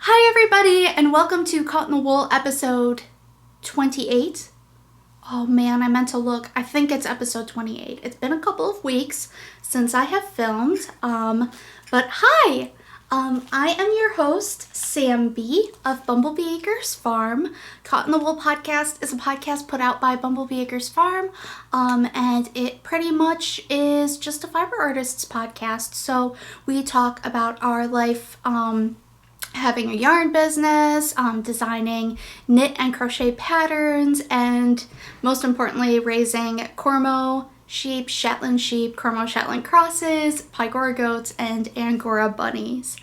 Hi everybody, and welcome to Caught in the Wool episode 28. Oh man, I meant to look. I think it's episode 28. It's been a couple of weeks since I have filmed, but hi! I am your host, SamBee of Bumblebee Acres Farm. Caught in the Wool podcast is a podcast put out by Bumblebee Acres Farm, and it pretty much is just a fiber artist's podcast. So we talk about our life, having a yarn business, designing knit and crochet patterns, and most importantly, raising Cormo sheep, Shetland sheep, Cormo Shetland crosses, Pygora goats, and Angora bunnies.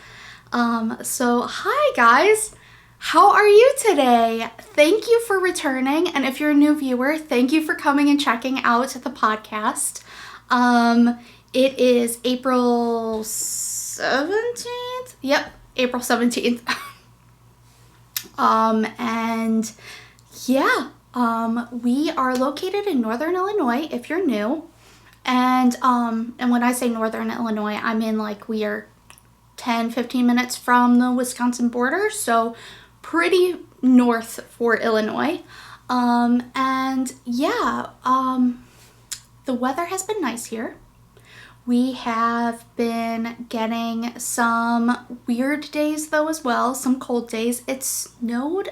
So hi guys, how are you today? Thank you for returning, and if you're a new viewer, thank you for coming and checking out the podcast. It is April 17th? Yep. April 17th. And yeah, we are located in Northern Illinois if you're new. And when I say Northern Illinois, I mean like we are 10-15 minutes from the Wisconsin border, so pretty north for Illinois. And yeah, the weather has been nice here. We have been getting some weird days though as well, some cold days. It snowed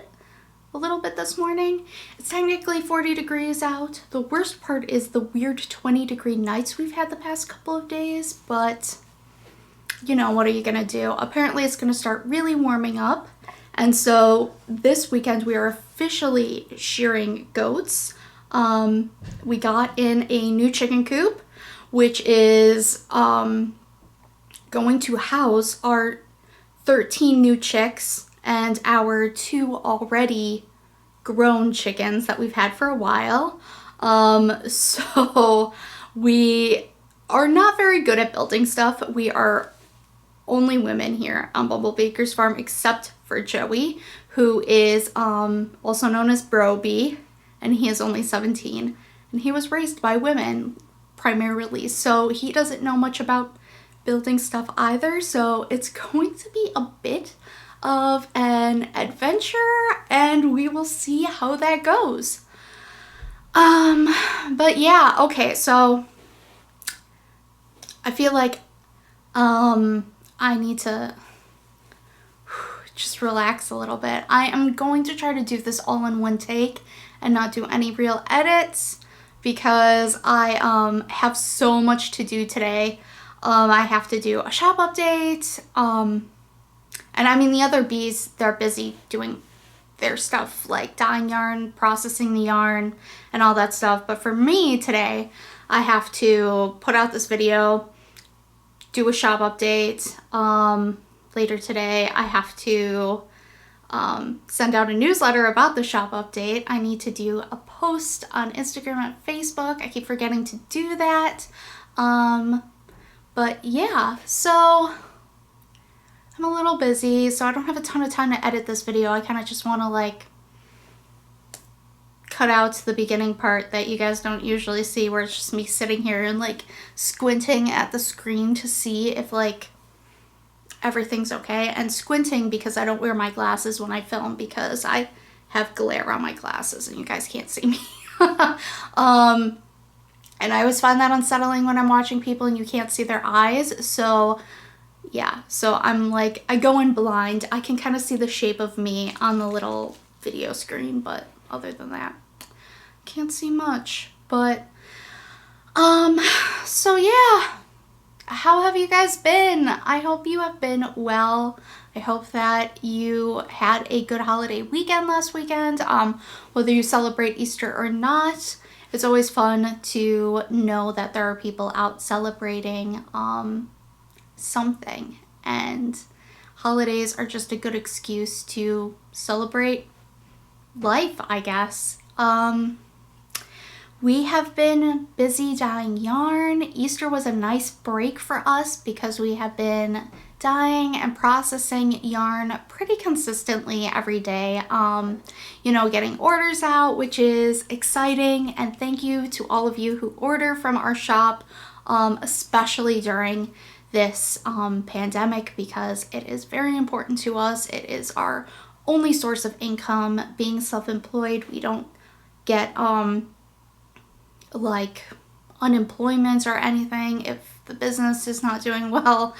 a little bit this morning. It's technically 40 degrees out. The worst part is the weird 20-degree nights we've had the past couple of days, but you know, what are you gonna do? Apparently it's gonna start really warming up, and so this weekend we are officially shearing goats. We got in a new chicken coop, which is going to house our 13 new chicks and our 2 already grown chickens that we've had for a while. So we are not very good at building stuff. We are only women here on Bumblebee Acres Farm, except for Joey, who is also known as Bro-Bee, and he is only 17, and he was raised by women primarily, so he doesn't know much about building stuff either, so it's going to be a bit of an adventure, and we will see how that goes. But yeah, okay, so I feel like I need to just relax a little bit. I am going to try to do this all in one take and not do any real edits, because I have so much to do today. I have to do a shop update, and I mean the other bees, they're busy doing their stuff like dyeing yarn, processing the yarn, and all that stuff. But for me today, I have to put out this video, do a shop update. Later today, I have to send out a newsletter about the shop update. I need to do a post on Instagram and Facebook. I keep forgetting to do that. But yeah, so I'm a little busy, so I don't have a ton of time to edit this video. I kind of just want to like cut out the beginning part that you guys don't usually see, where it's just me sitting here and like squinting at the screen to see if like everything's okay, and squinting because I don't wear my glasses when I film because I have glare on my glasses and you guys can't see me. And I always find that unsettling when I'm watching people and you can't see their eyes. So yeah, so I'm like, I go in blind. I can kind of see the shape of me on the little video screen, but other than that, can't see much. But so yeah, how have you guys been? I hope you have been well. I hope that you had a good holiday weekend last weekend. Whether you celebrate Easter or not, it's always fun to know that there are people out celebrating something, and holidays are just a good excuse to celebrate life, I guess. We have been busy dyeing yarn. Easter was a nice break for us because we have been dyeing and processing yarn pretty consistently every day. You know, getting orders out, which is exciting, and thank you to all of you who order from our shop, especially during this pandemic, because it is very important to us. It is our only source of income. Being self-employed, we don't get like unemployment or anything if the business is not doing well.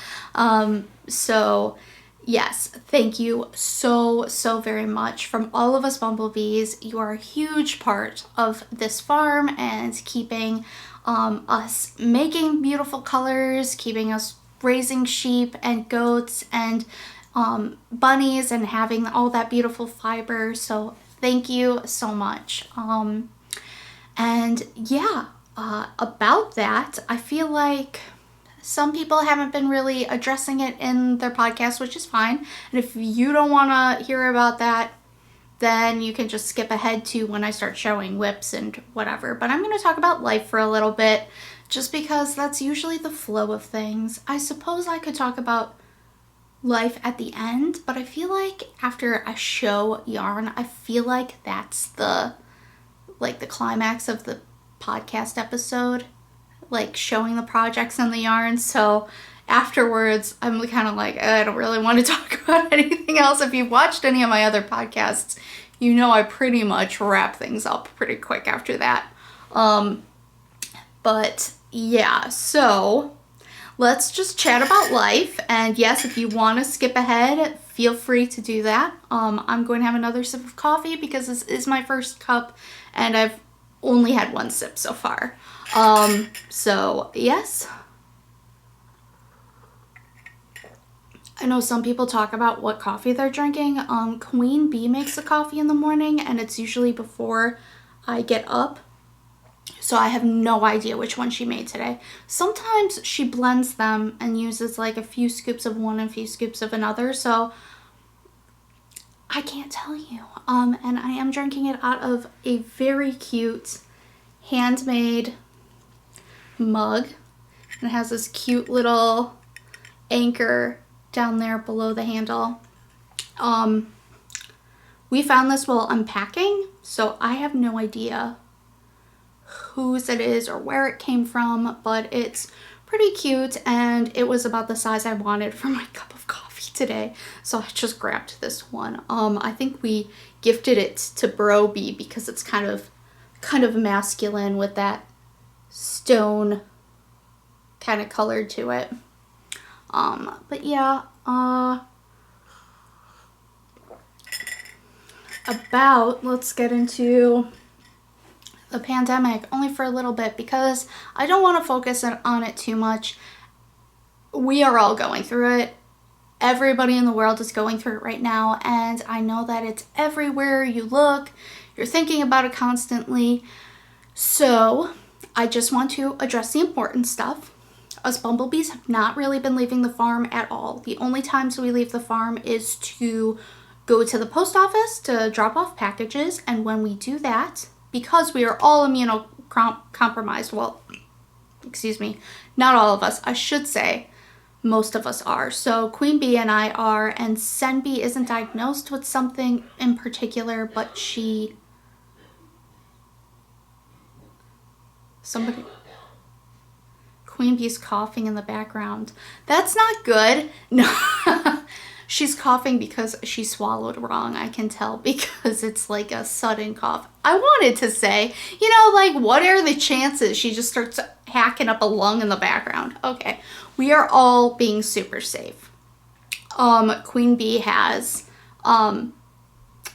So yes, thank you so very much from all of us bumblebees. You are a huge part of this farm and keeping us making beautiful colors, keeping us raising sheep and goats and bunnies and having all that beautiful fiber. So thank you so much. And yeah, about that, I feel like some people haven't been really addressing it in their podcast, which is fine. And if you don't want to hear about that, then you can just skip ahead to when I start showing whips and whatever. But I'm going to talk about life for a little bit, just because that's usually the flow of things. I suppose I could talk about life at the end, but I feel like after I show yarn, I feel like that's the climax of the podcast episode, like showing the projects and the yarns. So afterwards, I'm kind of like, I don't really want to talk about anything else. If you've watched any of my other podcasts, you know I pretty much wrap things up pretty quick after that. But yeah, so let's just chat about life. And yes, if you want to skip ahead, feel free to do that. I'm going to have another sip of coffee because this is my first cup and I've only had one sip so far. So yes. I know some people talk about what coffee they're drinking. QueenBee makes the coffee in the morning and it's usually before I get up. So I have no idea which one she made today. Sometimes she blends them and uses like a few scoops of one and a few scoops of another. So I can't tell you. And I am drinking it out of a very cute handmade mug. And it has this cute little anchor down there below the handle. We found this while unpacking, so I have no idea whose it is or where it came from, but it's pretty cute and it was about the size I wanted for my cup of coffee today, so I just grabbed this one. I think we gifted it to Bro-Bee because it's kind of masculine with that stone kind of color to it. But yeah, let's get into the pandemic, only for a little bit, because I don't want to focus on it too much. We are all going through it. Everybody in the world is going through it right now, and I know that it's everywhere you look. You're thinking about it constantly. So I just want to address the important stuff. Us bumblebees have not really been leaving the farm at all. The only times we leave the farm is to go to the post office to drop off packages, and when we do that, because we are all immunocompromised, well, excuse me, not all of us, I should say most of us are. So QueenBee and I are, and SamBee isn't diagnosed with something in particular, but QueenBee's coughing in the background. That's not good. No. She's coughing because she swallowed wrong, I can tell, because it's like a sudden cough. I wanted to say, like, what are the chances she just starts hacking up a lung in the background? Okay, we are all being super safe. QueenBee has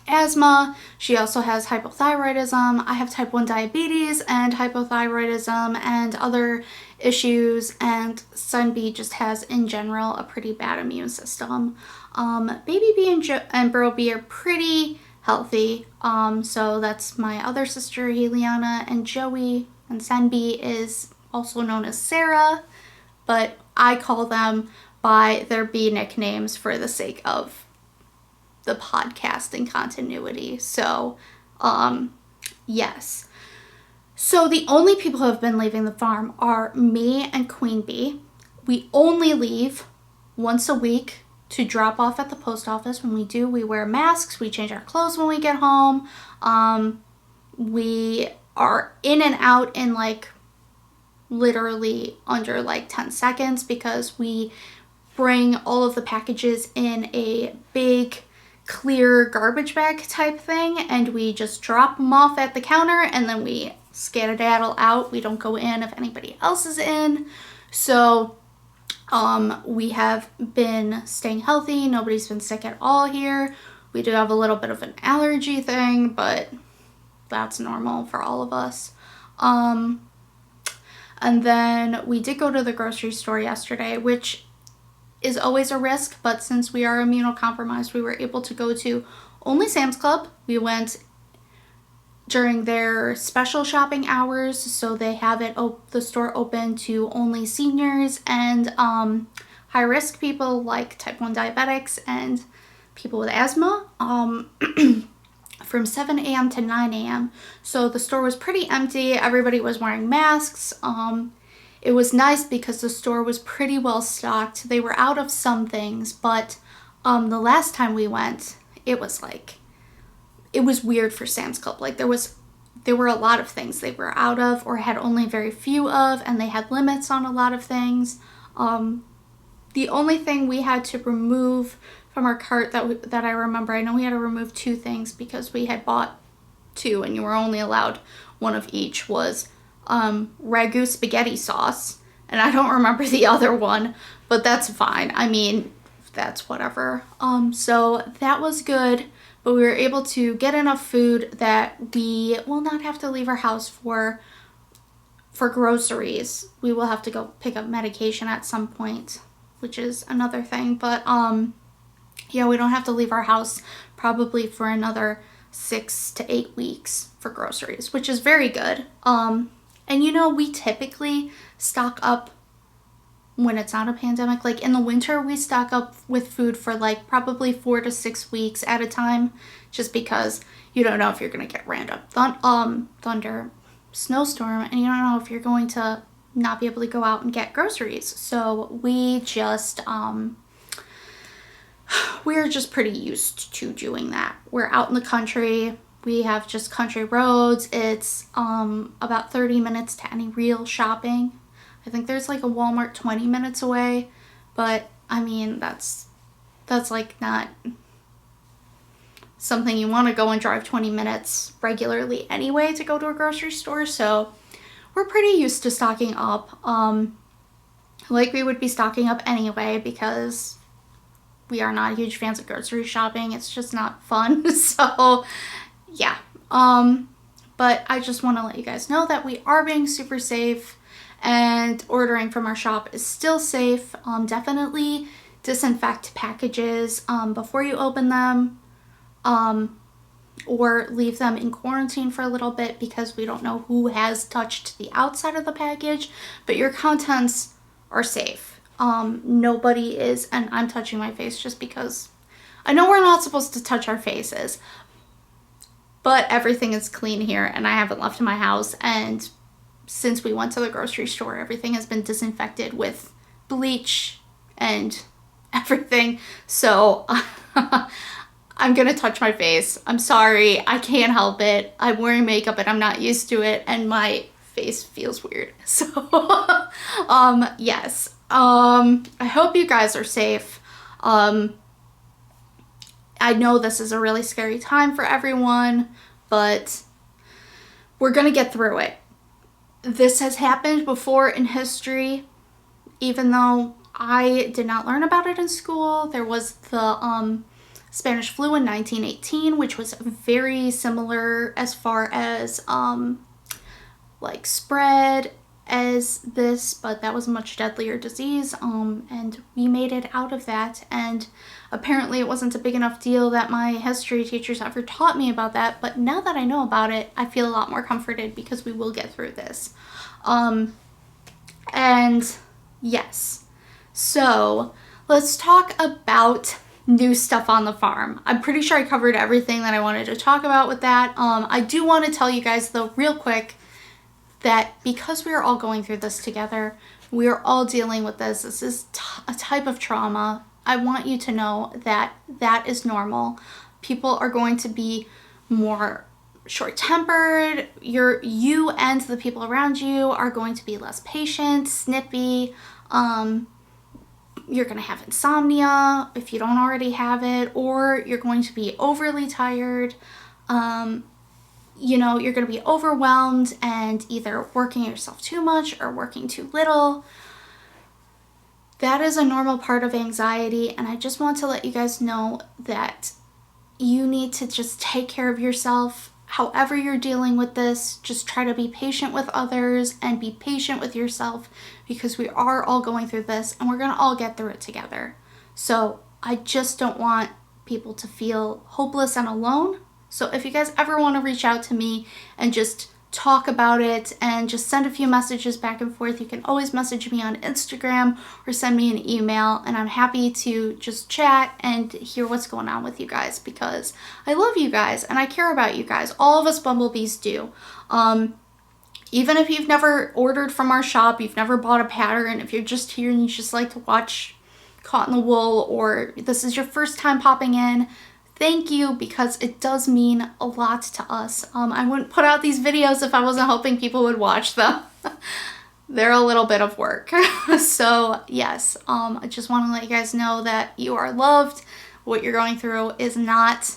asthma. She also has hypothyroidism. I have type 1 diabetes and hypothyroidism and other issues, and SamBee just has in general a pretty bad immune system. Baby Bee and Bro-Bee are pretty healthy. So that's my other sister Heliana and Joey, and SamBee is also known as Sarah, but I call them by their bee nicknames for the sake of the podcast and continuity. So yes. So the only people who have been leaving the farm are me and QueenBee. We only leave once a week to drop off at the post office. When we do, we wear masks, we change our clothes when we get home. We are in and out in like literally under like 10 seconds because we bring all of the packages in a big clear garbage bag type thing, and we just drop them off at the counter, and then we skedaddle out. We don't go in if anybody else is in. So we have been staying healthy. Nobody's been sick at all here. We do have a little bit of an allergy thing, but that's normal for all of us. And then we did go to the grocery store yesterday, which is always a risk, but since we are immunocompromised, we were able to go to only Sam's Club. We went during their special shopping hours, so they have it the store open to only seniors and high-risk people like type 1 diabetics and people with asthma from 7 a.m. to 9 a.m. So the store was pretty empty. Everybody was wearing masks. It was nice because the store was pretty well stocked. They were out of some things, but the last time we went, it was weird for Sam's Club. Like there were a lot of things they were out of or had only very few of, and they had limits on a lot of things. The only thing we had to remove from our cart that I remember, I know we had to remove 2 things because we had bought 2 and you were only allowed 1 of each, was ragu spaghetti sauce, and I don't remember the other one, but that's fine. I mean, that's whatever. So that was good, but we were able to get enough food that we will not have to leave our house for groceries. We will have to go pick up medication at some point, which is another thing, but yeah, we don't have to leave our house probably for another 6 to 8 weeks for groceries, which is very good. And you know, we typically stock up when it's not a pandemic. Like in the winter, we stock up with food for like probably 4 to 6 weeks at a time, just because you don't know if you're going to get random thunder, snowstorm, and you don't know if you're going to not be able to go out and get groceries. So we just, we're just pretty used to doing that. We're out in the country. We have just country roads. It's about 30 minutes to any real shopping. I think there's like a Walmart 20 minutes away, but I mean, that's like not something you want to go and drive 20 minutes regularly anyway to go to a grocery store. So we're pretty used to stocking up, like we would be stocking up anyway, because we are not huge fans of grocery shopping. It's just not fun. So yeah, but I just want to let you guys know that we are being super safe, and ordering from our shop is still safe. Definitely disinfect packages before you open them, or leave them in quarantine for a little bit, because we don't know who has touched the outside of the package, but your contents are safe. Nobody is, and I'm touching my face just because I know we're not supposed to touch our faces, but everything is clean here and I haven't left my house, and since we went to the grocery store, everything has been disinfected with bleach and everything. So I'm gonna touch my face. I'm sorry, I can't help it. I'm wearing makeup and I'm not used to it, and my face feels weird. So yes, I hope you guys are safe. I know this is a really scary time for everyone, but we're gonna get through it. This has happened before in history, even though I did not learn about it in school. There was the Spanish flu in 1918, which was very similar as far as like spread as this, but that was a much deadlier disease, and we made it out of that, and apparently it wasn't a big enough deal that my history teachers ever taught me about that, but now that I know about it, I feel a lot more comforted because we will get through this. And yes, so let's talk about new stuff on the farm. I'm pretty sure I covered everything that I wanted to talk about with that. I do want to tell you guys though real quick that because we are all going through this together, we are all dealing with this. This is a type of trauma. I want you to know that that is normal. People are going to be more short-tempered. You and the people around you are going to be less patient, snippy. You're going to have insomnia if you don't already have it, or you're going to be overly tired. You know, you're going to be overwhelmed and either working yourself too much or working too little. That is a normal part of anxiety, and I just want to let you guys know that you need to just take care of yourself. However you're dealing with this, just try to be patient with others and be patient with yourself, because we are all going through this and we're going to all get through it together. So I just don't want people to feel hopeless and alone. So if you guys ever want to reach out to me and just talk about it and just send a few messages back and forth, you can always message me on Instagram or send me an email, and I'm happy to just chat and hear what's going on with you guys, because I love you guys and I care about you guys. All of us bumblebees do. Even if you've never ordered from our shop, you've never bought a pattern, if you're just here and you just like to watch Caught in the Wool, or this is your first time popping in, thank you, because it does mean a lot to us. I wouldn't put out these videos if I wasn't hoping people would watch them. They're a little bit of work. So yes, I just want to let you guys know that you are loved. What you're going through is not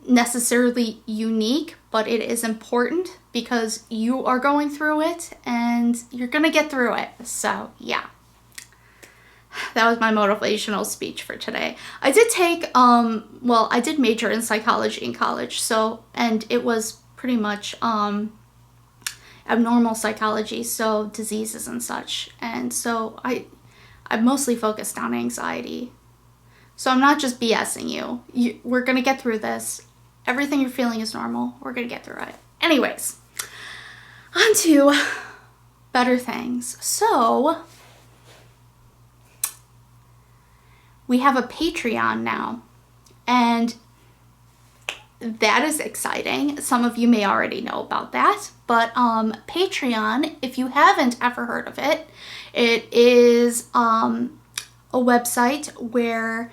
necessarily unique, but it is important because you are going through it and you're gonna get through it. So yeah. That was my motivational speech for today. I did take, I did major in psychology in college, so, and it was pretty much abnormal psychology, so diseases and such. And so I mostly focused on anxiety. So I'm not just BSing you. We're gonna get through this. Everything you're feeling is normal. We're gonna get through it. Anyways, on to better things. So we have a Patreon now, and that is exciting. Some of you may already know about that, but Patreon, if you haven't ever heard of it, it is a website where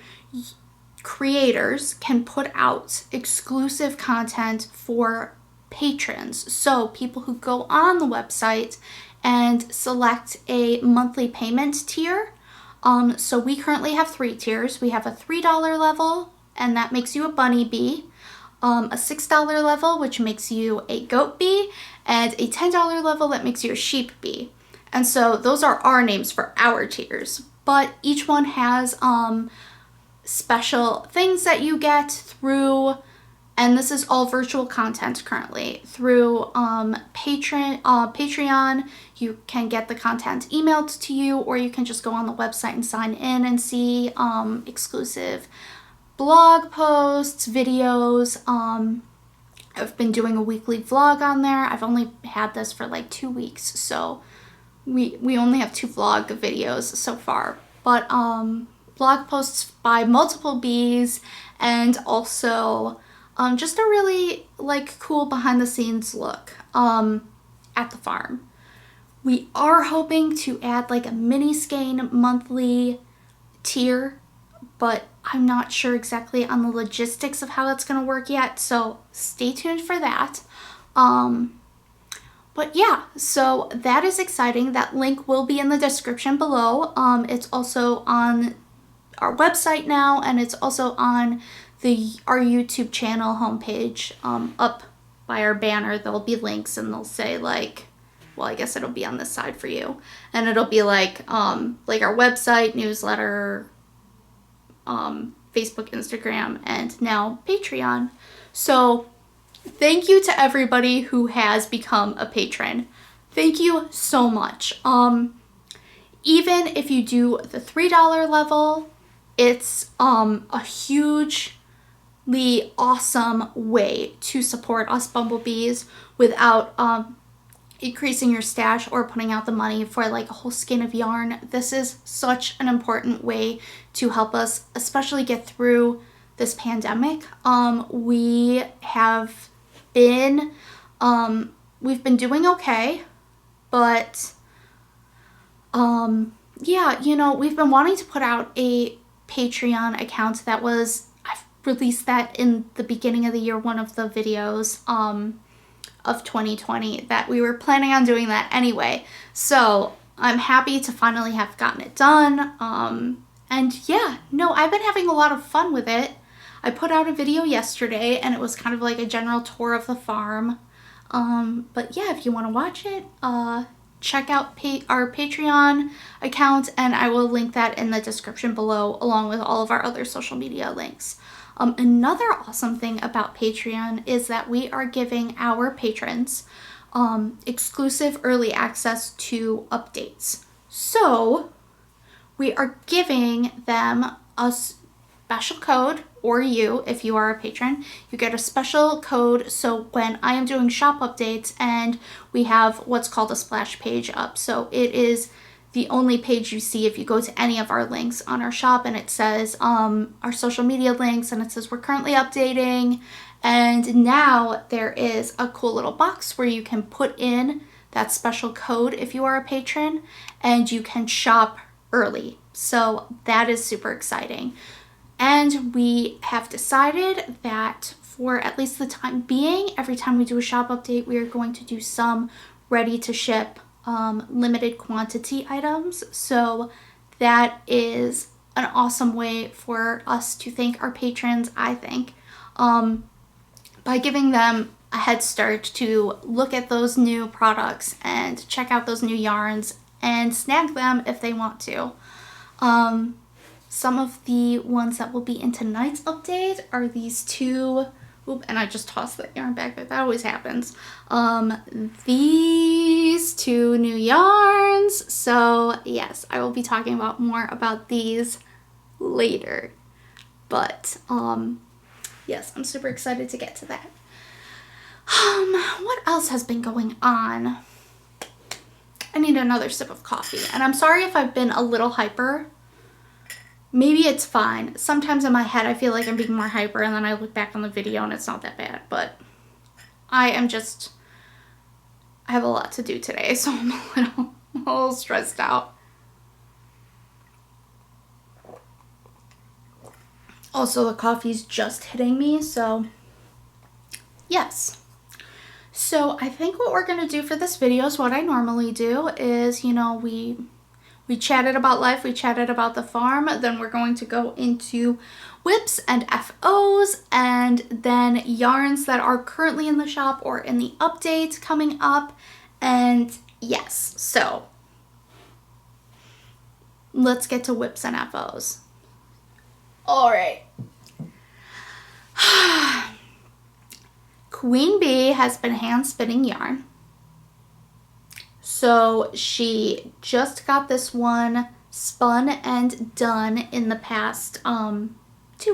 creators can put out exclusive content for patrons. So people who go on the website and select a monthly payment tier. So we currently have 3 tiers. We have a $3 level, and that makes you a bunny bee. A $6 level, which makes you a goat bee, and a $10 level that makes you a sheep bee. And so those are our names for our tiers, but each one has special things that you get through, and this is all virtual content currently, through Patreon. You can get the content emailed to you, or you can just go on the website and sign in and see exclusive blog posts, videos. I've been doing a weekly vlog on there. I've only had this for like 2 weeks, so we only have 2 vlog videos so far. But blog posts by multiple bees, and also just a really like cool behind the scenes look at the farm. We are hoping to add like a mini skein monthly tier, but I'm not sure exactly on the logistics of how that's going to work yet, so stay tuned for that. But yeah, so that is exciting. That link will be in the description below. It's also on our website now, and it's also on our YouTube channel homepage. Up by our banner, there'll be links, and they'll say like, well, I guess it'll be on this side for you, and it'll be like our website, newsletter, Facebook, Instagram, and now Patreon. So thank you to everybody who has become a patron. Thank you so much. Even if you do the $3 level, it's a hugely awesome way to support us bumblebees without increasing your stash or putting out the money for like a whole skein of yarn. This is such an important way to help us, especially get through this pandemic. We have been, we've been doing okay, but yeah, you know, we've been wanting to put out a Patreon account that was, released that in the beginning of the year, one of the videos of 2020, that we were planning on doing that anyway. So I'm happy to finally have gotten it done. And yeah, no, I've been having a lot of fun with it. I put out a video yesterday and it was kind of like a general tour of the farm. But yeah, if you want to watch it, check out our Patreon account, and I will link that in the description below along with all of our other social media links. Another awesome thing about Patreon is that we are giving our patrons exclusive early access to updates. So we are giving them a special code, or you, if you are a patron, you get a special code. So when I am doing shop updates and we have what's called a splash page up, so it is the only page you see if you go to any of our links on our shop, and it says our social media links, and it says we're currently updating. And now there is a cool little box where you can put in that special code if you are a patron, and you can shop early. So that is super exciting. And we have decided that for at least the time being, every time we do a shop update, we are going to do some ready to ship limited quantity items. So that is an awesome way for us to thank our patrons, I think, by giving them a head start to look at those new products and check out those new yarns and snag them if they want to. Some of the ones that will be in tonight's update are these two. Oop, and I just tossed that yarn back there. That always happens. These two new yarns. So yes, I will be talking about more about these later. But yes, I'm super excited to get to that. What else has been going on? I need another sip of coffee. And I'm sorry if I've been a little hyper. Maybe it's fine. Sometimes in my head I feel like I'm being more hyper, and then I look back on the video and it's not that bad. But I have a lot to do today, so I'm a little stressed out. Also, the coffee's just hitting me, so yes. So I think what we're going to do for this video is what I normally do is, you know, we chatted about life, we chatted about the farm, then we're going to go into whips and FOs, and then yarns that are currently in the shop or in the update coming up. And yes, so let's get to whips and FOs. All right. QueenBee has been hand spinning yarn. So she just got this one spun and done in the past 2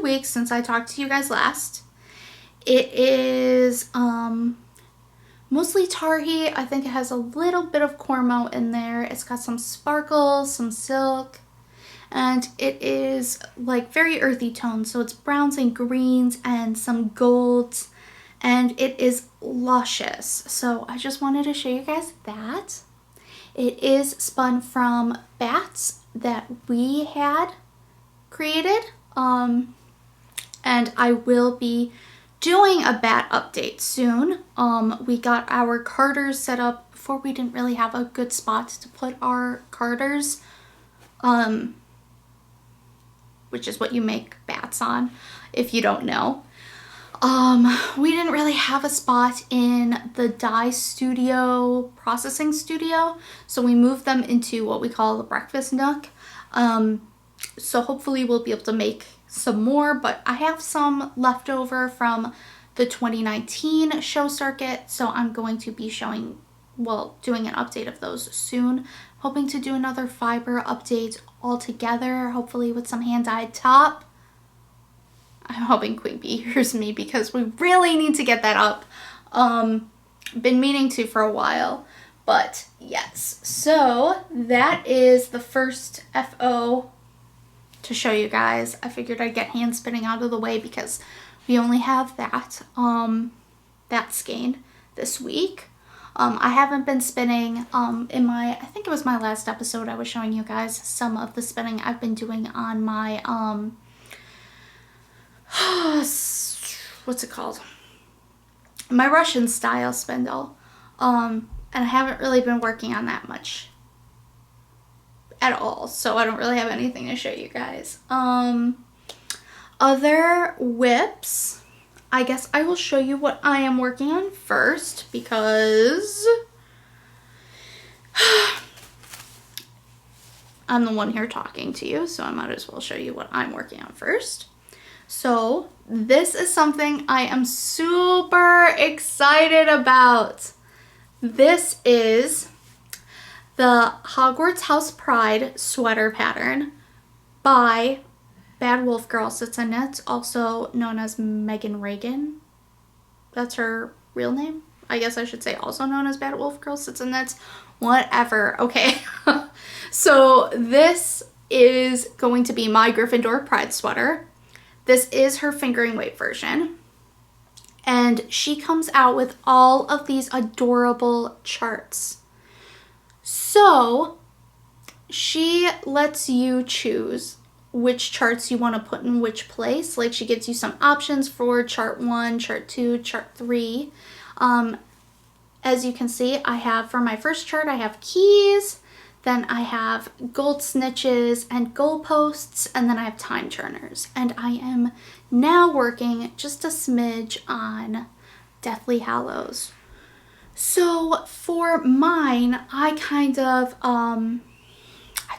weeks since I talked to you guys last. It is mostly Targhee. I think it has a little bit of Cormo in there. It's got some sparkles, some silk, and it is like very earthy tones. So it's browns and greens and some golds, and it is luscious. So I just wanted to show you guys that. It is spun from bats that we had created, and I will be doing a bat update soon. We got our carders set up. Before, we didn't really have a good spot to put our carders, which is what you make bats on, if you don't know. We didn't really have a spot in the dye studio, processing studio, so we moved them into what we call the breakfast nook. So hopefully we'll be able to make some more, but I have some left over from the 2019 show circuit, so I'm going to be doing an update of those soon. Hoping to do another fiber update all together, hopefully with some hand-dyed top. I'm hoping QueenBee hears me because we really need to get that up. Been meaning to for a while, but yes. So that is the first FO to show you guys. I figured I'd get hand spinning out of the way because we only have that skein this week. I haven't been spinning I think it was my last episode I was showing you guys some of the spinning I've been doing on my what's it called? My Russian style spindle. And I haven't really been working on that much at all, so I don't really have anything to show you guys. Other whips, I guess I will show you what I am working on first, because I'm the one here talking to you, so I might as well show you what I'm working on first. So this is something I am super excited about. This is the Hogwarts House Pride sweater pattern by Bad Wolf Girl Sits and Knits, also known as Meghan Regan. That's her real name. I guess I should say also known as Bad Wolf Girl Sits and Knits. Whatever. Okay. So this is going to be my Gryffindor Pride sweater. This is her fingering weight version. And she comes out with all of these adorable charts. So she lets you choose which charts you want to put in which place. Like, she gives you some options for chart 1, chart 2, chart 3. As you can see, I have, for my first chart, I have keys, then I have gold snitches and goalposts, and then I have time turners. And I am now working just a smidge on Deathly Hallows. So for mine, I kind of, I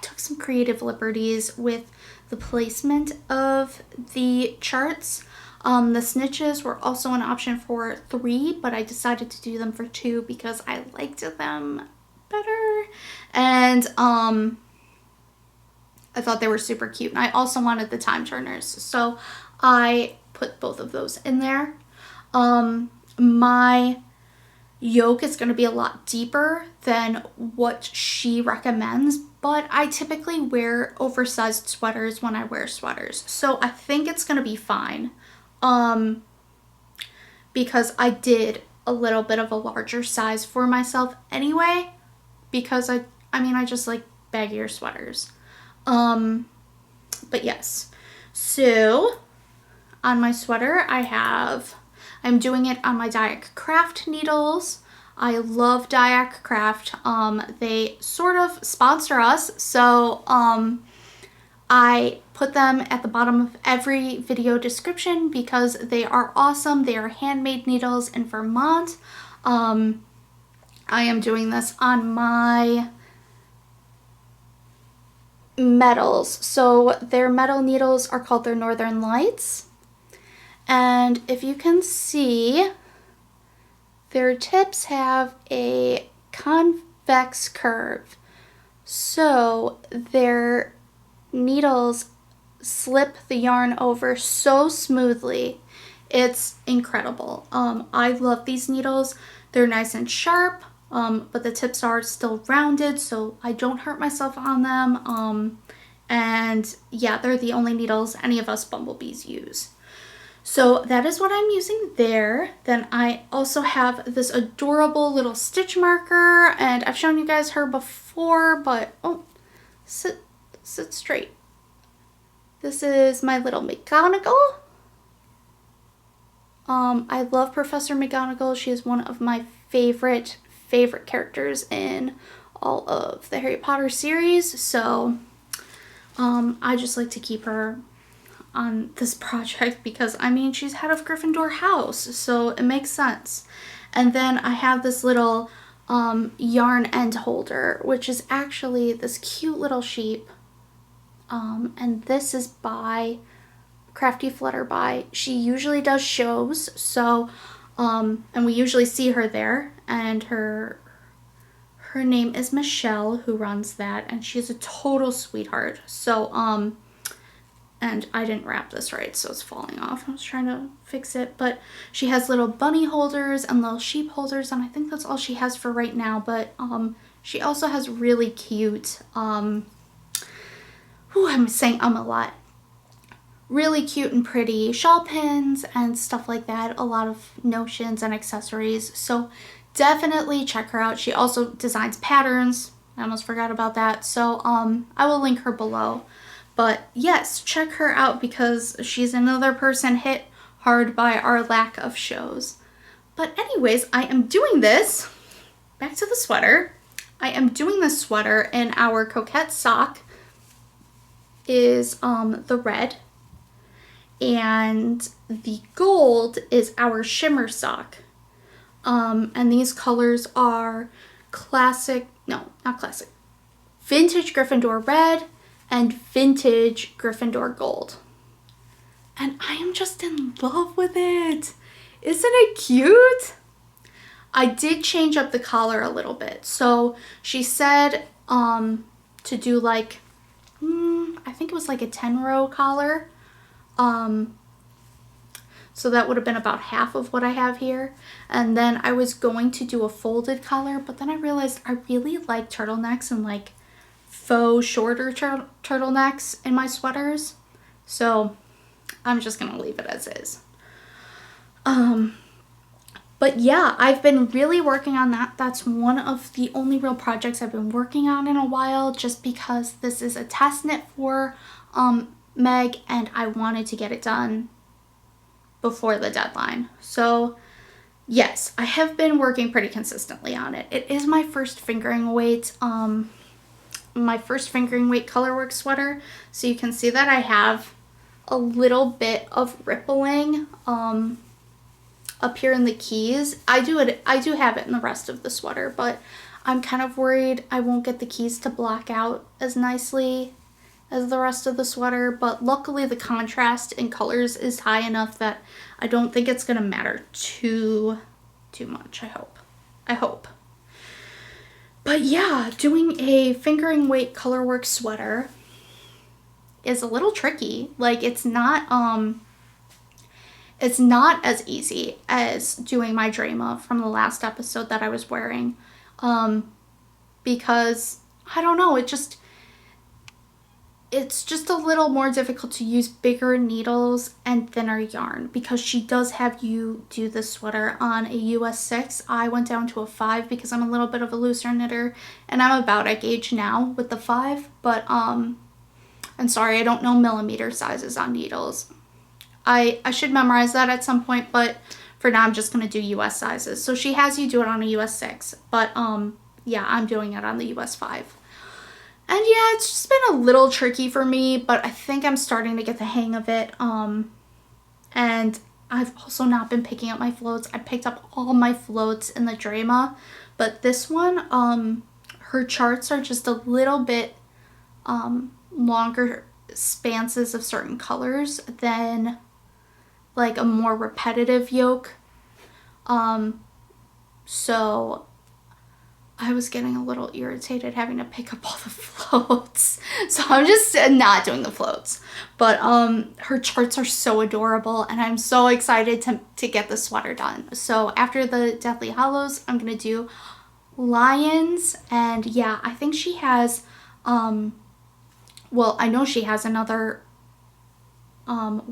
took some creative liberties with the placement of the charts. The snitches were also an option for 3, but I decided to do them for 2 because I liked them better. And I thought they were super cute. And I also wanted the time turners, so I put both of those in there. My yoke is going to be a lot deeper than what she recommends, but I typically wear oversized sweaters when I wear sweaters, so I think it's going to be fine. Because I did a little bit of a larger size for myself anyway, because I just like baggier sweaters. But yes, so on my sweater I'm doing it on my Diac Craft needles. I love Diac Craft. They sort of sponsor us, so I put them at the bottom of every video description because they are awesome. They are handmade needles in Vermont. I am doing this on my metals. So their metal needles are called their Northern Lights. And if you can see, their tips have a convex curve. So their needles slip the yarn over so smoothly. It's incredible. I love these needles. They're nice and sharp, but the tips are still rounded, so I don't hurt myself on them. And yeah, they're the only needles any of us bumblebees use. So that is what I'm using there. Then I also have this adorable little stitch marker, and I've shown you guys her before, but oh, sit straight. This is my little McGonagall. I love Professor McGonagall. She is one of my favorite characters in all of the Harry Potter series, so I just like to keep her on this project because, I mean, she's head of Gryffindor house, so it makes sense. And then I have this little yarn end holder, which is actually this cute little sheep. And this is by Crafty Flutterby. She usually does shows, so and we usually see her there, and her name is Michelle, who runs that, and she's a total sweetheart. So and I didn't wrap this right, so it's falling off. I was trying to fix it, but she has little bunny holders and little sheep holders, and I think that's all she has for right now. But she also has really cute I'm saying a lot. Really cute and pretty shawl pins and stuff like that. A lot of notions and accessories. So definitely check her out. She also designs patterns. I almost forgot about that. So I will link her below. But yes, check her out because she's another person hit hard by our lack of shows. But anyways, I am doing this, back to the sweater. I am doing this sweater in our Coquette sock is the red, and the gold is our Shimmer sock. And these colors are vintage Gryffindor red and vintage Gryffindor gold. And I am just in love with it. Isn't it cute? I did change up the collar a little bit. So she said to do like, I think it was like a 10-row collar. So that would have been about half of what I have here. And then I was going to do a folded collar, but then I realized I really like turtlenecks and like faux shorter turtlenecks in my sweaters. So I'm just gonna leave it as is. But yeah, I've been really working on that. That's one of the only real projects I've been working on in a while, just because this is a test knit for Meg, and I wanted to get it done before the deadline. So yes, I have been working pretty consistently on it. It is my first fingering weight, Colorwork sweater. So you can see that I have a little bit of rippling up here in the keys. I do have it in the rest of the sweater, but I'm kind of worried I won't get the keys to block out as nicely as the rest of the sweater, but luckily the contrast in colors is high enough that I don't think it's gonna matter too much. I hope. But yeah, doing a fingering weight Colorwork sweater is a little tricky. Like it's not as easy as doing my Drama from the last episode that I was wearing, because I don't know, it's just a little more difficult to use bigger needles and thinner yarn, because she does have you do the sweater on a US 6. I went down to a 5 because I'm a little bit of a looser knitter, and I'm about at gauge now with the 5, but I'm sorry, I don't know millimeter sizes on needles. I should memorize that at some point, but for now I'm just going to do US sizes. So she has you do it on a US 6, but yeah, I'm doing it on the US 5. And yeah, it's just been a little tricky for me, but I think I'm starting to get the hang of it. And I've also not been picking up my floats. I picked up all my floats in the Drama, but this one, her charts are just a little bit longer spanses of certain colors than like a more repetitive yoke. So I was getting a little irritated having to pick up all the floats. So I'm just not doing the floats. But her charts are so adorable, and I'm so excited to get the sweater done. So after the Deathly Hallows, I'm going to do lions. And yeah, I think she has, well, I know she has another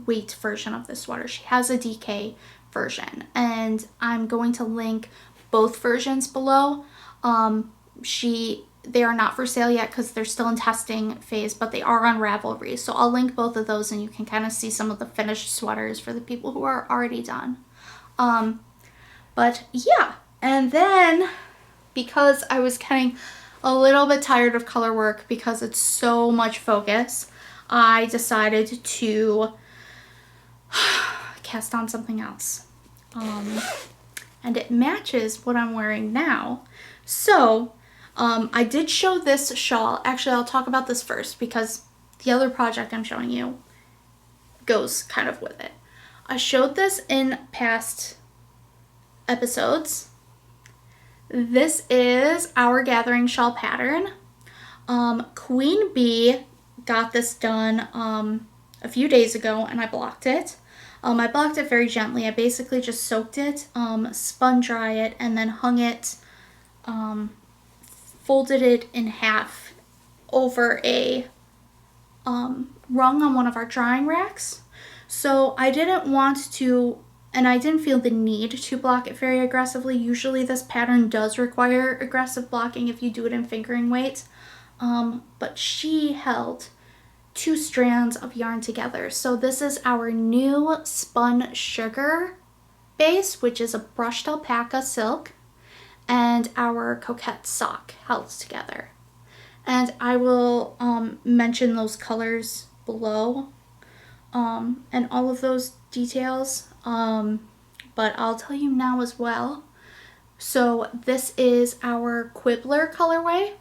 weight version of this sweater. She has a DK version, and I'm going to link both versions below. They are not for sale yet because they're still in testing phase, but they are on Ravelry. So I'll link both of those, and you can kind of see some of the finished sweaters for the people who are already done. But yeah, and then because I was getting a little bit tired of Colorwork because it's so much focus, I decided to cast on something else. And it matches what I'm wearing now. So I did show this shawl. Actually, I'll talk about this first because the other project I'm showing you goes kind of with it. I showed this in past episodes. This is our Gathering shawl pattern. QueenBee got this done a few days ago, and I blocked it. I blocked it very gently. I basically just soaked it, spun dry it, and then hung it, folded it in half over a rung on one of our drying racks. So I didn't want to, and I didn't feel the need to block it very aggressively. Usually this pattern does require aggressive blocking if you do it in fingering weight. But she held 2 strands of yarn together. So this is our new spun sugar base, which is a brushed alpaca silk, and our Coquette sock held together. And I will mention those colors below and all of those details, but I'll tell you now as well. So this is our Quibbler colorway.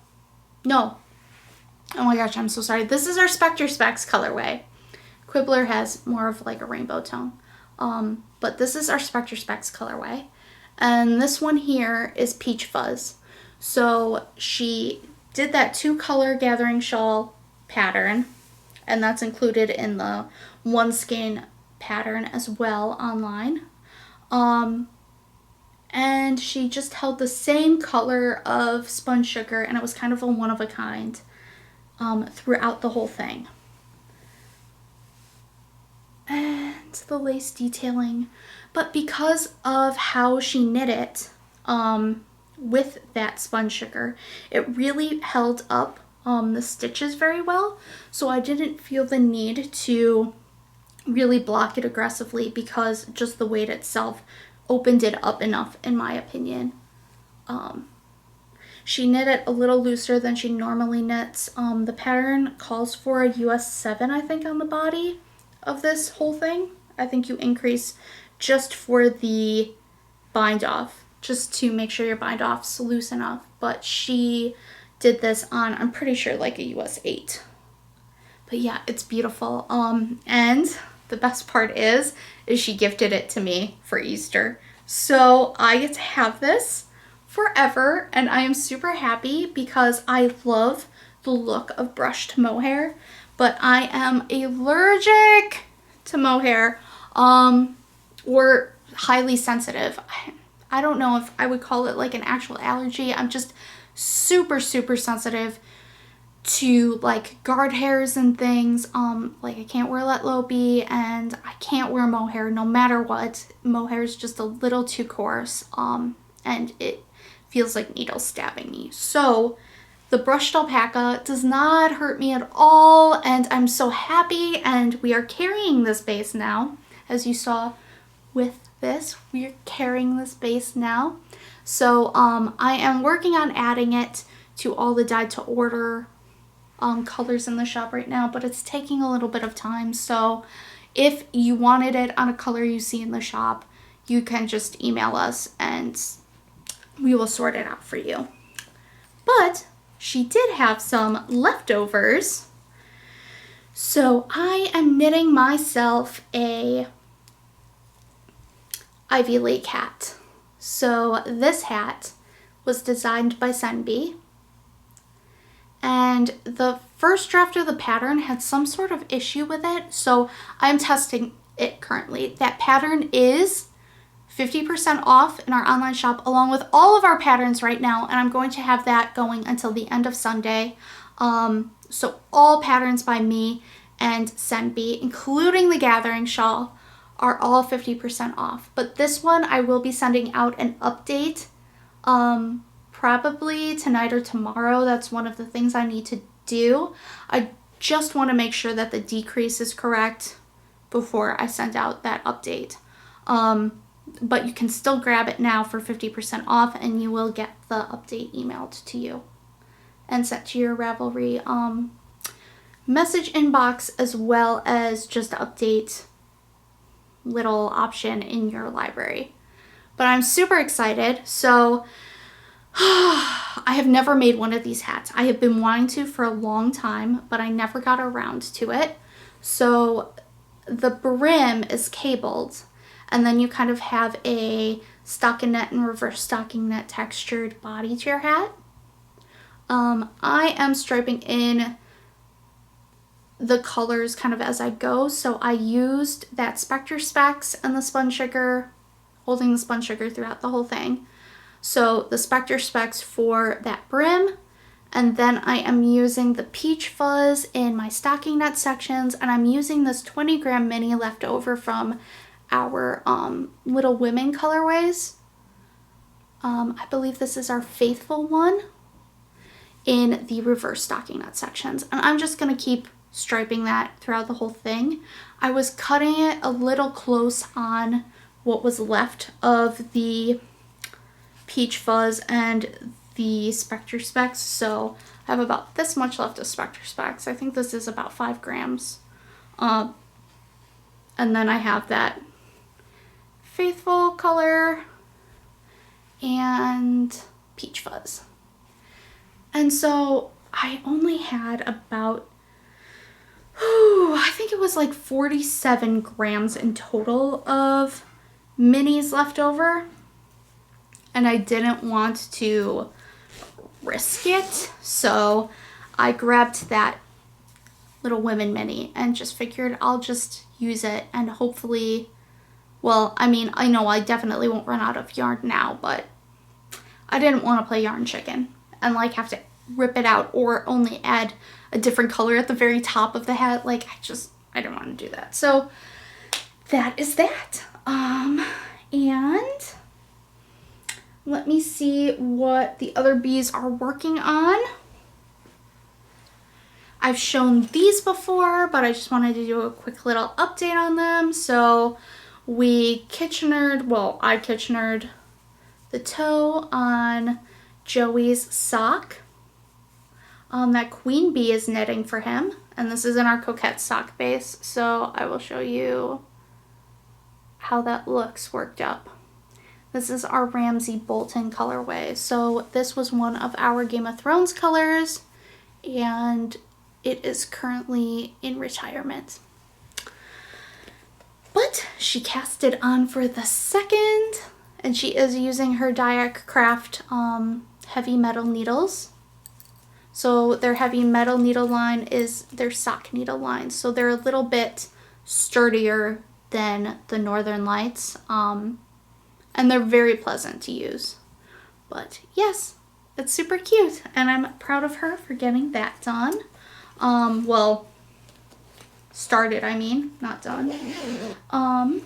No, oh my gosh, I'm so sorry. This is our Spectre Specs colorway. Quibbler has more of like a rainbow tone, but this is our Spectre Specs colorway. And this one here is Peach Fuzz. So she did that 2-color gathering shawl pattern, and that's included in the one skein pattern as well online. And she just held the same color of spun sugar, and it was kind of a one of a kind throughout the whole thing. And the lace detailing, but because of how she knit it with that spun sugar, it really held up the stitches very well, so I didn't feel the need to really block it aggressively because just the weight itself opened it up enough, in my opinion. She knit it a little looser than she normally knits. The pattern calls for a US 7, I think, on the body of this whole thing. I think you increase just for the bind off, just to make sure your bind off's loose enough. But she did this on, I'm pretty sure, like a US 8. But yeah, it's beautiful. And the best part is she gifted it to me for Easter. So I get to have this forever, and I am super happy because I love the look of brushed mohair, but I am allergic to mohair, or highly sensitive. I don't know if I would call it like an actual allergy. I'm just super sensitive to like guard hairs and things. Like I can't wear let low be, and I can't wear mohair no matter what. Mohair is just a little too coarse, and it feels like needles stabbing me. So the brushed alpaca does not hurt me at all, and I'm so happy. And we are carrying this base now, as you saw with this. We are carrying this base now. So I am working on adding it to all the dyed to order colors in the shop right now, but it's taking a little bit of time. So if you wanted it on a color you see in the shop, you can just email us and we will sort it out for you. But she did have some leftovers, so I am knitting myself a Ivy Lake hat. So this hat was designed by SamBee, and the first draft of the pattern had some sort of issue with it, so I'm testing it currently. That pattern is 50% off in our online shop along with all of our patterns right now, and I'm going to have that going until the end of Sunday. So all patterns by me and SamBee, including the gathering shawl, are all 50% off. But this one I will be sending out an update probably tonight or tomorrow. That's one of the things I need to do. I just want to make sure that the decrease is correct before I send out that update. But you can still grab it now for 50% off, and you will get the update emailed to you and sent to your Ravelry message inbox, as well as just update little option in your library. But I'm super excited. So I have never made one of these hats. I have been wanting to for a long time, but I never got around to it. So the brim is cabled, and then you kind of have a stockinette and reverse stockinette textured body to your hat. I am striping in the colors kind of as I go. So I used that Spectre Specs and the spun sugar, holding the spun sugar throughout the whole thing. So the Spectre Specs for that brim, and then I am using the Peach Fuzz in my stockinette sections, and I'm using this 20-gram mini left over from our Little Women colorways. I believe this is our Faithful one in the reverse stockinette sections, and I'm just going to keep striping that throughout the whole thing. I was cutting it a little close on what was left of the Peach Fuzz and the Spectre Specs, so I have about this much left of Spectre Specs. I think this is about 5 grams. And then I have that Faithful color and Peach Fuzz. And so I only had about, I think it was like 47 grams in total of minis left over. And I didn't want to risk it, so I grabbed that Little Women mini and just figured I'll just use it and hopefully, well, I mean, I know I definitely won't run out of yarn now, but I didn't want to play yarn chicken and like have to rip it out or only add a different color at the very top of the hat. Like I don't want to do that. So that is that. And let me see what the other bees are working on. I've shown these before, but I just wanted to do a quick little update on them. So I Kitchenered the toe on Joey's sock that QueenBee is knitting for him. And this is in our Coquette sock base. So I will show you how that looks worked up. This is our Ramsay Bolton colorway. So this was one of our Game of Thrones colors, and it is currently in retirement. But she cast it on for the second, and she is using her Diac Craft heavy metal needles. So their heavy metal needle line is their sock needle line. So they're a little bit sturdier than the Northern Lights. And they're very pleasant to use. But yes, it's super cute, and I'm proud of her for getting that done. Well, started, I mean, not done. I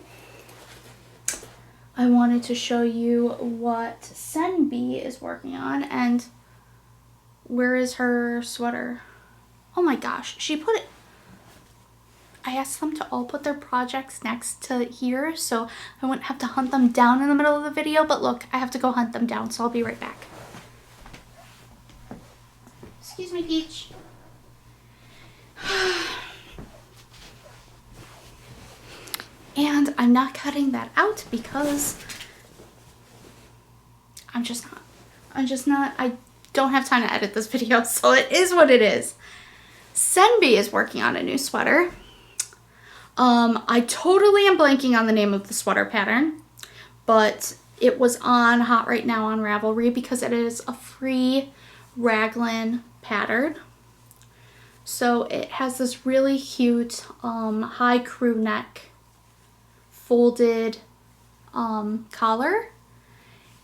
wanted to show you what SamBee is working on, and where is her sweater? Oh my gosh, she put it, I asked them to all put their projects next to here so I wouldn't have to hunt them down in the middle of the video, but look, I have to go hunt them down, so I'll be right back. Excuse me, Peach. And I'm not cutting that out because I don't have time to edit this video, so it is what it is. SamBee is working on a new sweater. I totally am blanking on the name of the sweater pattern, but it was on Hot Right Now on Ravelry because it is a free raglan pattern. So it has this really cute high crew neck folded collar,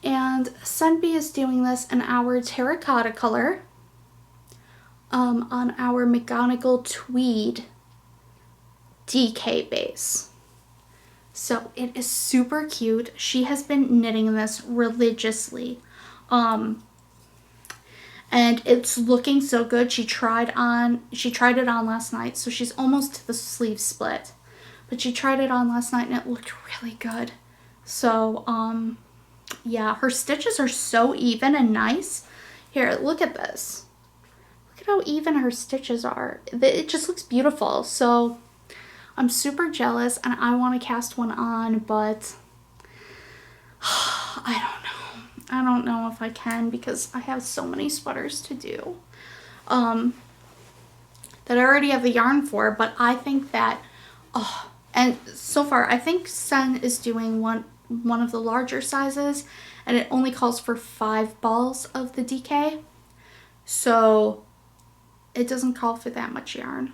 and SamBee is doing this in our terracotta color on our McGonagall tweed DK base. So it is super cute. She has been knitting this religiously. And it's looking so good. She tried it on last night, so she's almost to the sleeve split. But she tried it on last night and it looked really good. So, yeah, her stitches are so even and nice. Here, look at this. Look at how even her stitches are. It just looks beautiful. So I'm super jealous and I want to cast one on, but I don't know if I can because I have so many sweaters to do that I already have the yarn for. But I think that, and so far I think Sen is doing one of the larger sizes, and it only calls for 5 balls of the DK, so it doesn't call for that much yarn.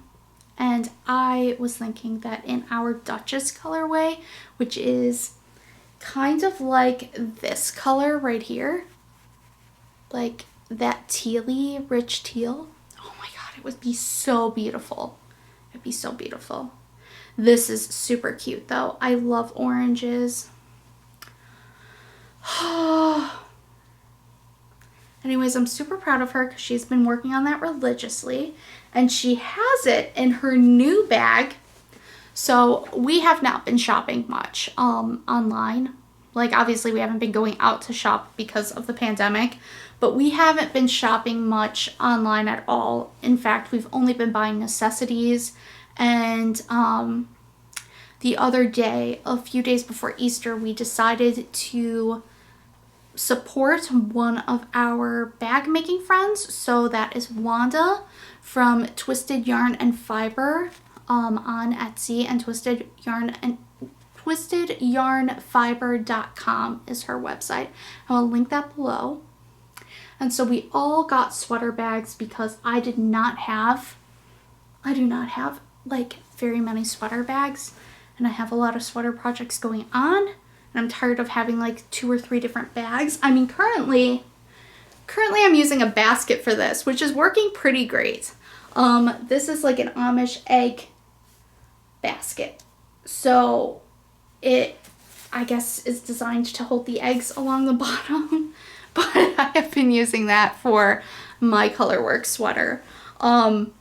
And I was thinking that in our Duchess colorway, which is kind of like this color right here, like that tealy, rich teal. Oh my god, it would be so beautiful. It'd be so beautiful. This is super cute though. I love oranges. And Anyways, I'm super proud of her because she's been working on that religiously. And she has it in her new bag. So we have not been shopping much online. Like, obviously we haven't been going out to shop because of the pandemic, but we haven't been shopping much online at all. In fact, we've only been buying necessities. And the other day, a few days before Easter, we decided to support one of our bag making friends. So that is Wanda from Twisted Yarn and Fiber on Etsy, and twistedyarnfiber.com is her website. I will link that below. And so we all got sweater bags because I do not have like very many sweater bags, and I have a lot of sweater projects going on, and I'm tired of having like 2 or 3 different bags. I mean, currently I'm using a basket for this, which is working pretty great. This is like an Amish egg basket. So it, I guess, is designed to hold the eggs along the bottom, but I have been using that for my Colorwork sweater. But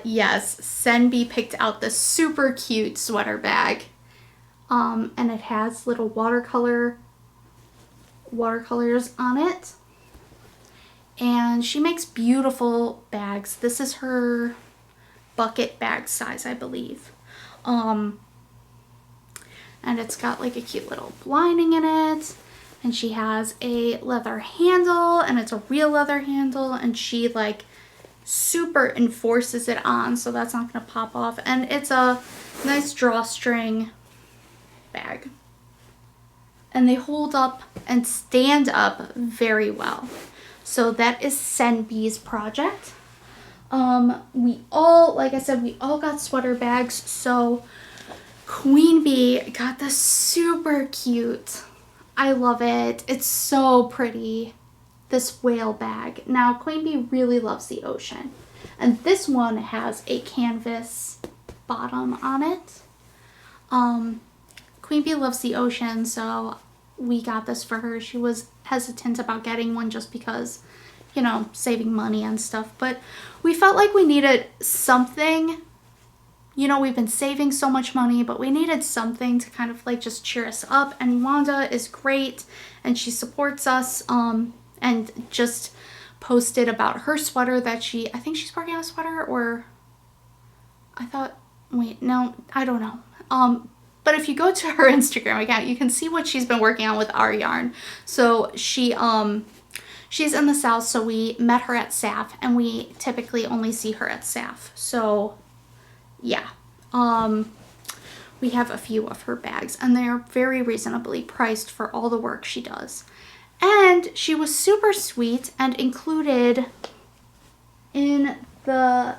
yes, SamBee picked out this super cute sweater bag. And it has little watercolors on it. And she makes beautiful bags. This is her bucket bag size, I believe. And it's got like a cute little lining in it. And she has a leather handle, and it's a real leather handle, and she like super enforces it on so that's not going to pop off. And it's a nice drawstring bag. And they hold up and stand up very well. So that is SamBee's project. We all, like I said, we all got sweater bags. So QueenBee got this super cute, I love it, it's so pretty, this whale bag. Now QueenBee really loves the ocean, and this one has a canvas bottom on it. QueenBee loves the ocean, so we got this for her. She was hesitant about getting one just because, you know, saving money and stuff, but we felt like we needed something. You know, we've been saving so much money, but we needed something to kind of like just cheer us up. And Wanda is great, and she supports us, and just posted about her sweater that I think she's working on a sweater, or wait, no, I don't know. But if you go to her Instagram account, you can see what she's been working on with our yarn. So she's in the South, so we met her at SAF, and we typically only see her at SAF. So yeah, we have a few of her bags, and they are very reasonably priced for all the work she does. And she was super sweet and included in the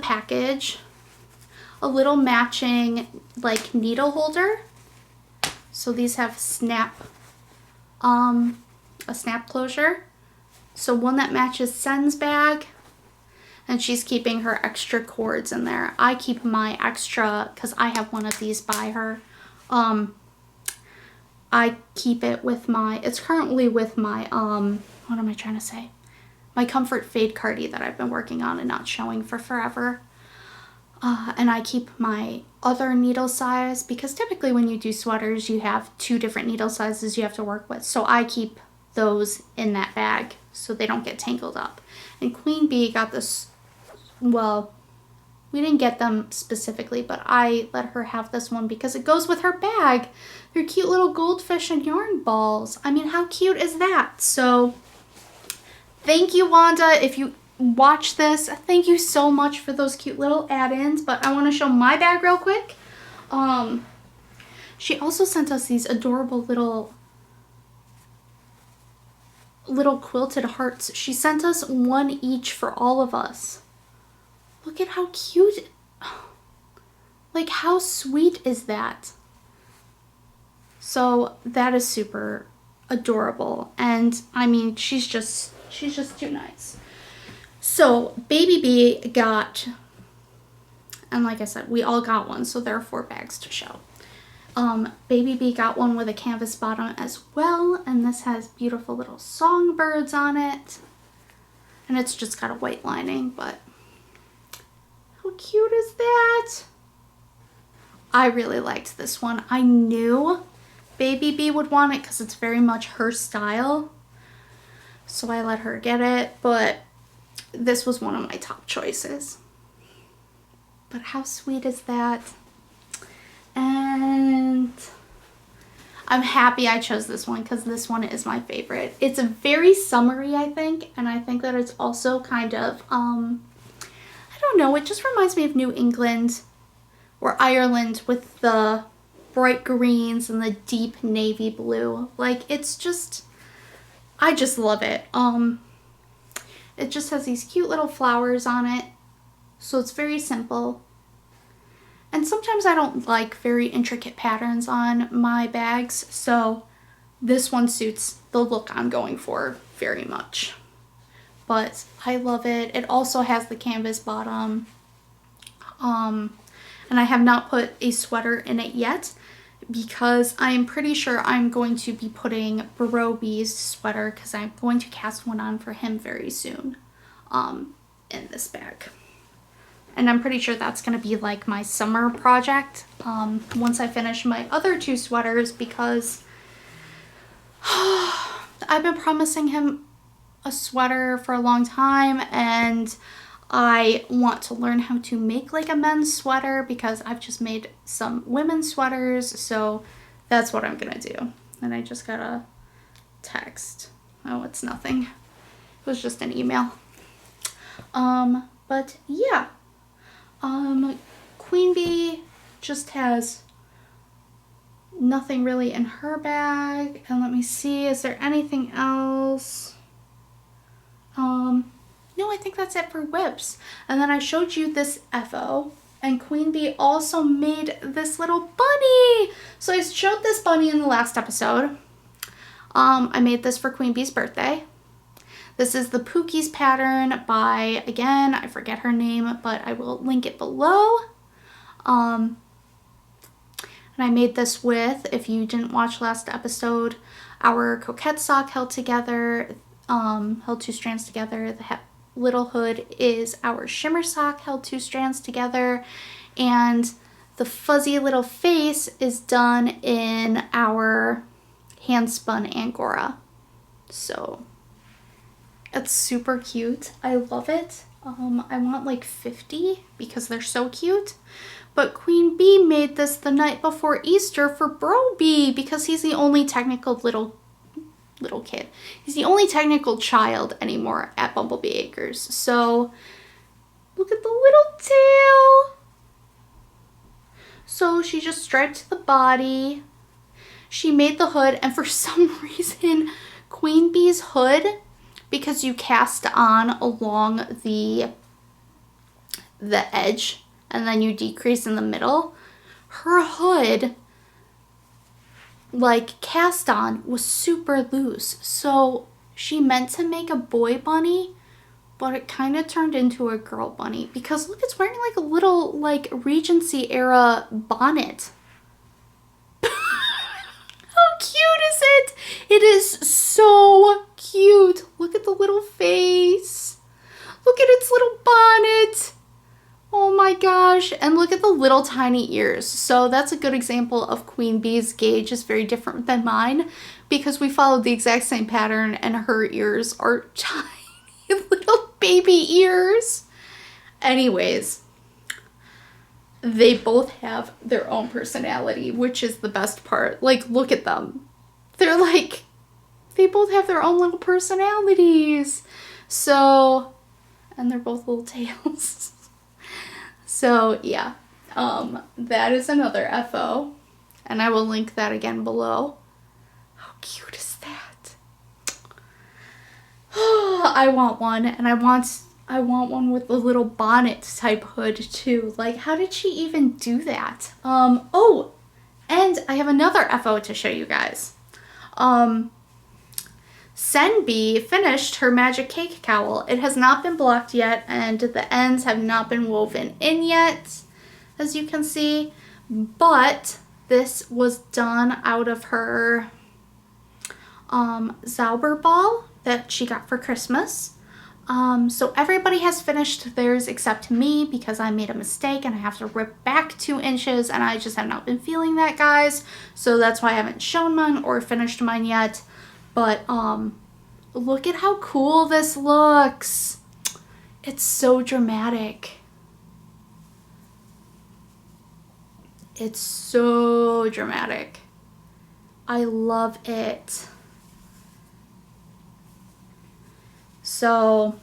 package a little matching like needle holder. So these have a snap closure. So one that matches Sen's bag, and she's keeping her extra cords in there. I keep my extra because I have one of these by her. I keep it with it's currently with my, what am I trying to say? My Comfort Fade Cardi that I've been working on and not showing for forever. And I keep my other needle size, because typically when you do sweaters, you have 2 different needle sizes you have to work with. So I keep those in that bag so they don't get tangled up. And QueenBee got this, well, we didn't get them specifically, but I let her have this one because it goes with her bag. They're cute little goldfish and yarn balls. I mean, how cute is that? So thank you, Wanda. If you watch this, thank you so much for those cute little add-ins. But I want to show my bag real quick. She also sent us these adorable little quilted hearts. She sent us one each for all of us. Look at how cute. Like, how sweet is that? So that is super adorable. And I mean, she's just too nice. So Baby Bee got, and like I said, we all got one, so there are 4 bags to show. Baby Bee got one with a canvas bottom as well, and this has beautiful little songbirds on it. And it's just got a white lining, but how cute is that? I really liked this one. I knew Baby Bee would want it because it's very much her style. So I let her get it, but this was one of my top choices. But how sweet is that? And I'm happy I chose this one because this one is my favorite. It's very summery, I think, and I think that it's also kind of, I don't know, it just reminds me of New England or Ireland with the bright greens and the deep navy blue. Like, it's just, I just love it. It just has these cute little flowers on it, so it's very simple. And sometimes I don't like very intricate patterns on my bags, so this one suits the look I'm going for very much. But I love it. It also has the canvas bottom. And I have not put a sweater in it yet because I'm pretty sure I'm going to be putting Brobee's sweater because I'm going to cast one on for him very soon in this bag. And I'm pretty sure that's going to be like my summer project once I finish my other two sweaters because I've been promising him a sweater for a long time and I want to learn how to make like a men's sweater because I've just made some women's sweaters, so that's what I'm going to do. And I just got a text. Oh, it's nothing. It was just an email. But yeah. QueenBee just has nothing really in her bag. And let me see, is there anything else? No, I think that's it for whips. And then I showed you this FO, and QueenBee also made this little bunny. So I showed this bunny in the last episode. I made this for QueenBee's birthday. This is the Pookie's pattern by, again, I forget her name, but I will link it below. And I made this with, if you didn't watch last episode, our Coquette sock held together, held 2 strands together. The little hood is our Shimmer sock held 2 strands together. And the fuzzy little face is done in our Handspun Angora. So it's super cute. I love it. I want like 50 because they're so cute. But QueenBee made this the night before Easter for Brobee because he's the only technical little kid. He's the only technical child anymore at Bumblebee Acres. So look at the little tail. So she just striped the body. She made the hood, and for some reason QueenBee's hood, because you cast on along the edge and then you decrease in the middle, her hood, like cast on, was super loose. So she meant to make a boy bunny, but it kind of turned into a girl bunny because look, it's wearing like a little like Regency era bonnet. How cute is it? It is so cute. Look at the little face. Look at its little bonnet. Oh my gosh. And look at the little tiny ears. So that's a good example of QueenBee's gauge is very different than mine because we followed the exact same pattern and her ears are tiny little baby ears. Anyways, they both have their own personality, which is the best part. Like, look at them. They're like, they both have their own little personalities. So, and they're both little tails. So, yeah. That is another FO. And I will link that again below. How cute is that? I want one. And I want one with a little bonnet type hood too. Like, how did she even do that? Oh, and I have another FO to show you guys. SamBee finished her magic cake cowl. It has not been blocked yet, and the ends have not been woven in yet, as you can see. But This was done out of her Zauber ball that she got for Christmas. So everybody has finished theirs except me because I made a mistake and I have to rip back 2 inches and I just have not been feeling that, guys. So that's why I haven't shown mine or finished mine yet. But look at how cool this looks. It's so dramatic. It's so dramatic. I love it. So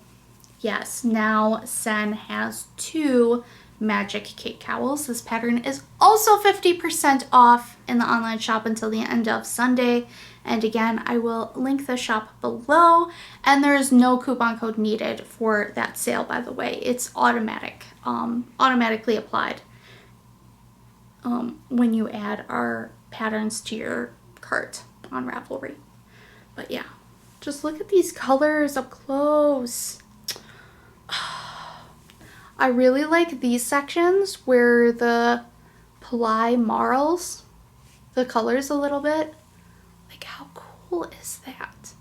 yes, now Sen has 2 magic cake cowls. This pattern is also 50% off in the online shop until the end of Sunday. And again, I will link the shop below. And there is no coupon code needed for that sale, by the way. It's automatic, automatically applied when you add our patterns to your cart on Ravelry. But yeah, just look at these colors up close. I really like these sections where the ply marls the colors a little bit. Like, how cool is that?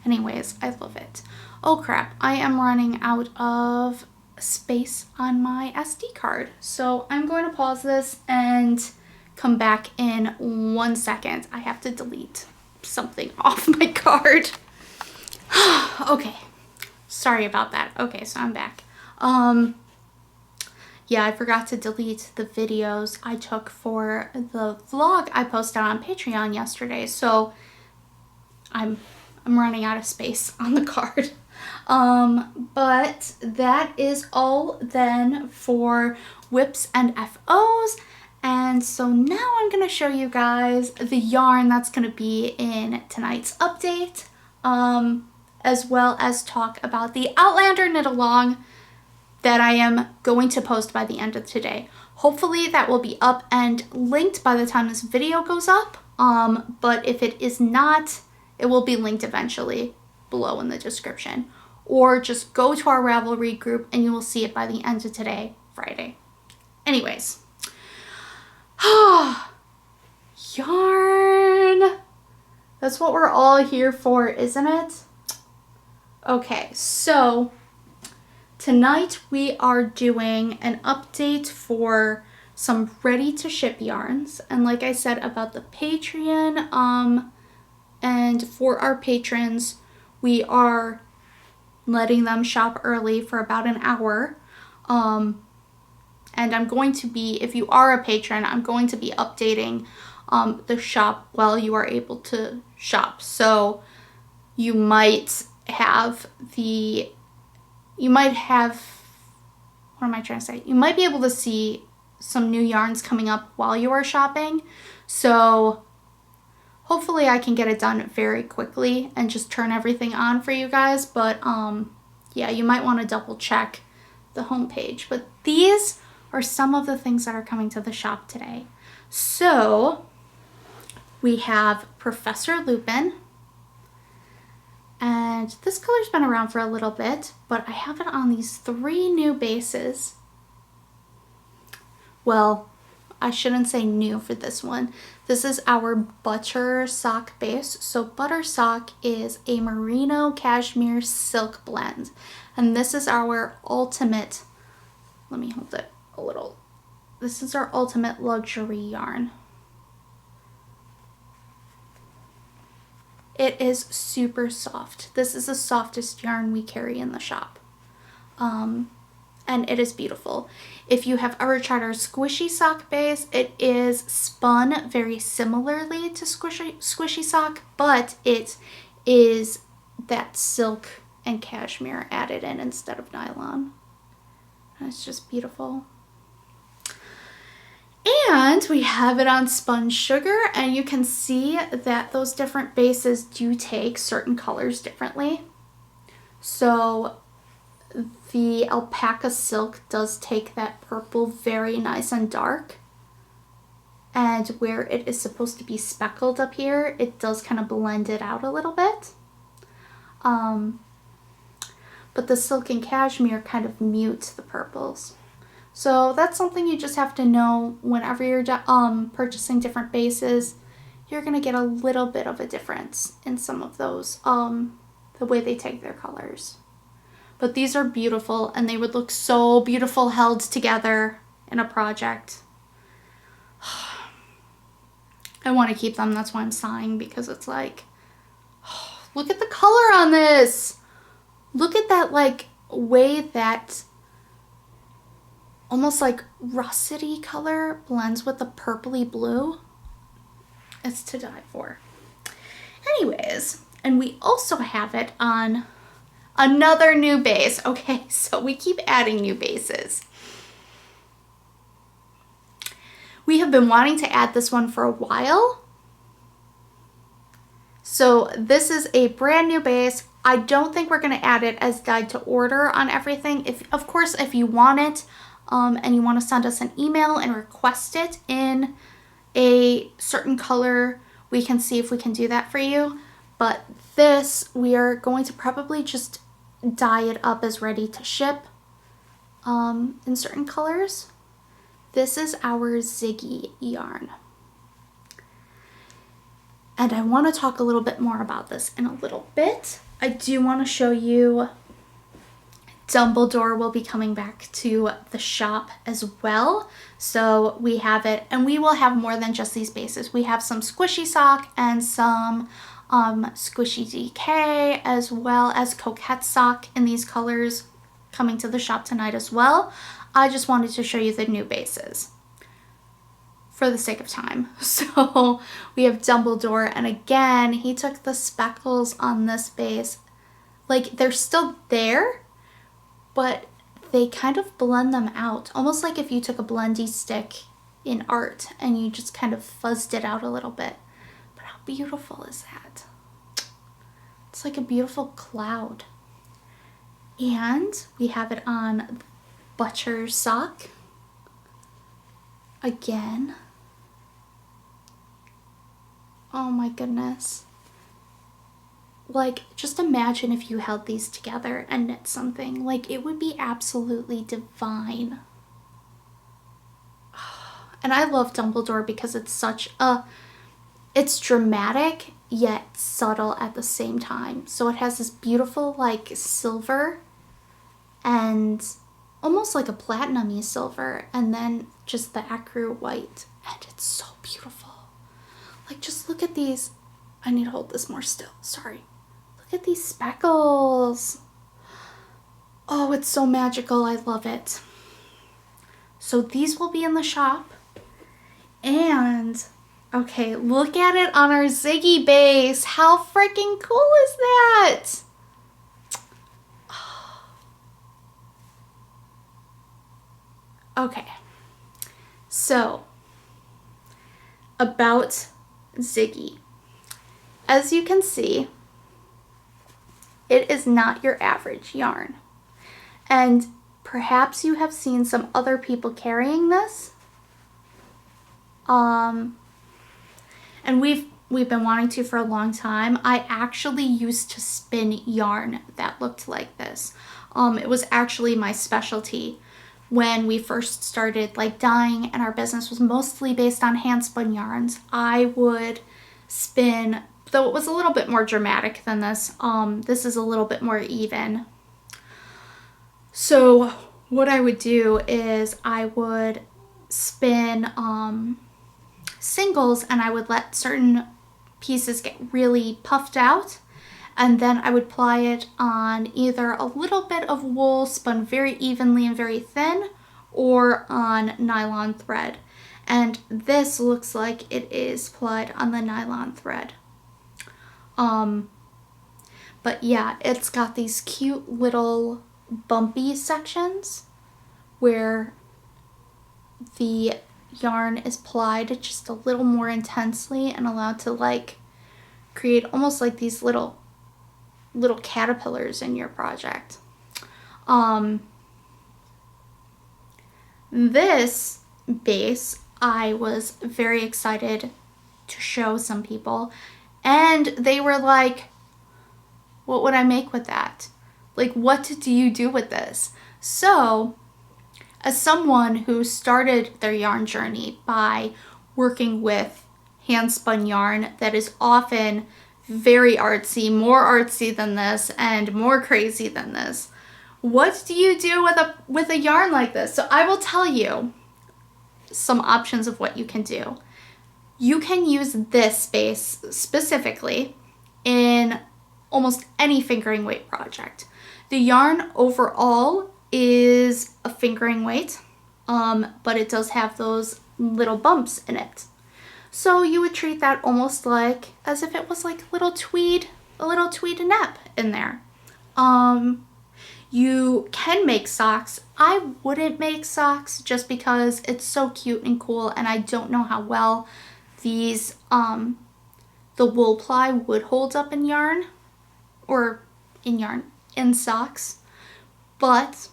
Anyways, I love it. Oh crap, I am running out of space on my SD card. So I'm going to pause this and come back in 1 second. I have to delete something off my card. Okay, sorry about that. Okay, so I'm back. Yeah, I forgot to delete the videos I took for the vlog I posted on Patreon yesterday. So I'm running out of space on the card. But that is all then for whips and FOs. And so now I'm going to show you guys the yarn that's going to be in tonight's update, as well as talk about the Outlander knit along that I am going to post by the end of today. Hopefully that will be up and linked by the time this video goes up, but if it is not, it will be linked eventually below in the description. Or just go to our Ravelry group and you will see it by the end of today, Friday. Anyways. Yarn. That's what we're all here for, isn't it? Okay, so tonight we are doing an update for some ready to ship yarns. And like I said about the Patreon, and for our patrons, we are letting them shop early for about an hour. And I'm going to be, if you are a patron, I'm going to be updating the shop while you are able to shop. So you might have what am I trying to say? You might be able to see some new yarns coming up while you are shopping. So hopefully I can get it done very quickly and just turn everything on for you guys. But yeah, you might want to double check the homepage. But these are some of the things that are coming to the shop today. So we have Professor Lupin. And this color's been around for a little bit, but I have it on these 3 new bases. Well, I shouldn't say new for this one. This is our Butter Sock base. So Butter Sock is a merino cashmere silk blend. And this is our ultimate, let me hold it a little. This is our ultimate luxury yarn. It is super soft. This is the softest yarn we carry in the shop. And it is beautiful. If you have ever tried our squishy sock base, it is spun very similarly to squishy sock, but it is that silk and cashmere added in instead of nylon. And it's just beautiful. And we have it on spun sugar, and you can see that those different bases do take certain colors differently. So the alpaca silk does take that purple very nice and dark. And where it is supposed to be speckled up here, it does kind of blend it out a little bit. But the silk and cashmere kind of mute the purples. So that's something you just have to know whenever you're purchasing different bases. You're gonna get a little bit of a difference in some of those, the way they take their colors. But these are beautiful, and they would look so beautiful held together in a project. I want to keep them, that's why I'm sighing, because it's like, look at the color on this. Look at that, like, way that almost like russety color blends with the purpley blue. It's to die for. Anyways, and we also have it on another new base. Okay, so we keep adding new bases. We have been wanting to add this one for a while. So this is a brand new base. I don't think we're going to add it as dyed to order on everything. Of course, if you want it and you want to send us an email and request it in a certain color, we can see if we can do that for you. But this, we are going to probably just dye it up as ready to ship in certain colors. This is our Ziggy yarn. And I want to talk a little bit more about this in a little bit. I do want to show you Dumbledore will be coming back to the shop as well. So we have it, and we will have more than just these bases. We have some squishy sock and some squishy DK, as well as Coquette sock in these colors coming to the shop tonight as well. I just wanted to show you the new bases for the sake of time. So we have Dumbledore, and again, he took the speckles on this base. Like, they're still there, but they kind of blend them out. Almost like if you took a blendy stick in art and you just kind of fuzzed it out a little bit. But how beautiful is that? It's like a beautiful cloud. And we have it on Butcher sock. Again. Oh my goodness. Like, just imagine if you held these together and knit something. Like, it would be absolutely divine. And I love Dumbledore because it's such a... It's dramatic, yet subtle at the same time. So it has this beautiful, like, silver and almost like a platinum-y silver. And then just the ecru white. And it's so beautiful. Like, just look at these. I need to hold this more still. Sorry. Look at these speckles. Oh, it's so magical. I love it. So these will be in the shop. And, okay, look at it on our Ziggy base. How freaking cool is that? Okay. So, about Ziggy. As you can see, it is not your average yarn. And perhaps you have seen some other people carrying this. And we've been wanting to for a long time. I actually used to spin yarn that looked like this. It was actually my specialty when we first started like dyeing, and our business was mostly based on handspun yarns. I would spin, though it was a little bit more dramatic than this. This is a little bit more even. So what I would do is I would spin singles, and I would let certain pieces get really puffed out, and then I would ply it on either a little bit of wool spun very evenly and very thin, or on nylon thread. And this looks like it is plied on the nylon thread. But yeah, it's got these cute little bumpy sections where the yarn is plied just a little more intensely and allowed to like create almost like these little caterpillars in your project. This base I was very excited to show some people, and they were like, what would I make with that? Like, what do you do with this? So as someone who started their yarn journey by working with handspun yarn that is often very artsy, more artsy than this and more crazy than this, what do you do with a yarn like this? So I will tell you some options of what you can do. You can use this space specifically in almost any fingering weight project. The yarn overall is a fingering weight, but it does have those little bumps in it. So you would treat that almost like as if it was like a little tweed nap in there. You can make socks. I wouldn't make socks just because it's so cute and cool, and I don't know how well these the wool ply would hold up in yarn, or in socks, but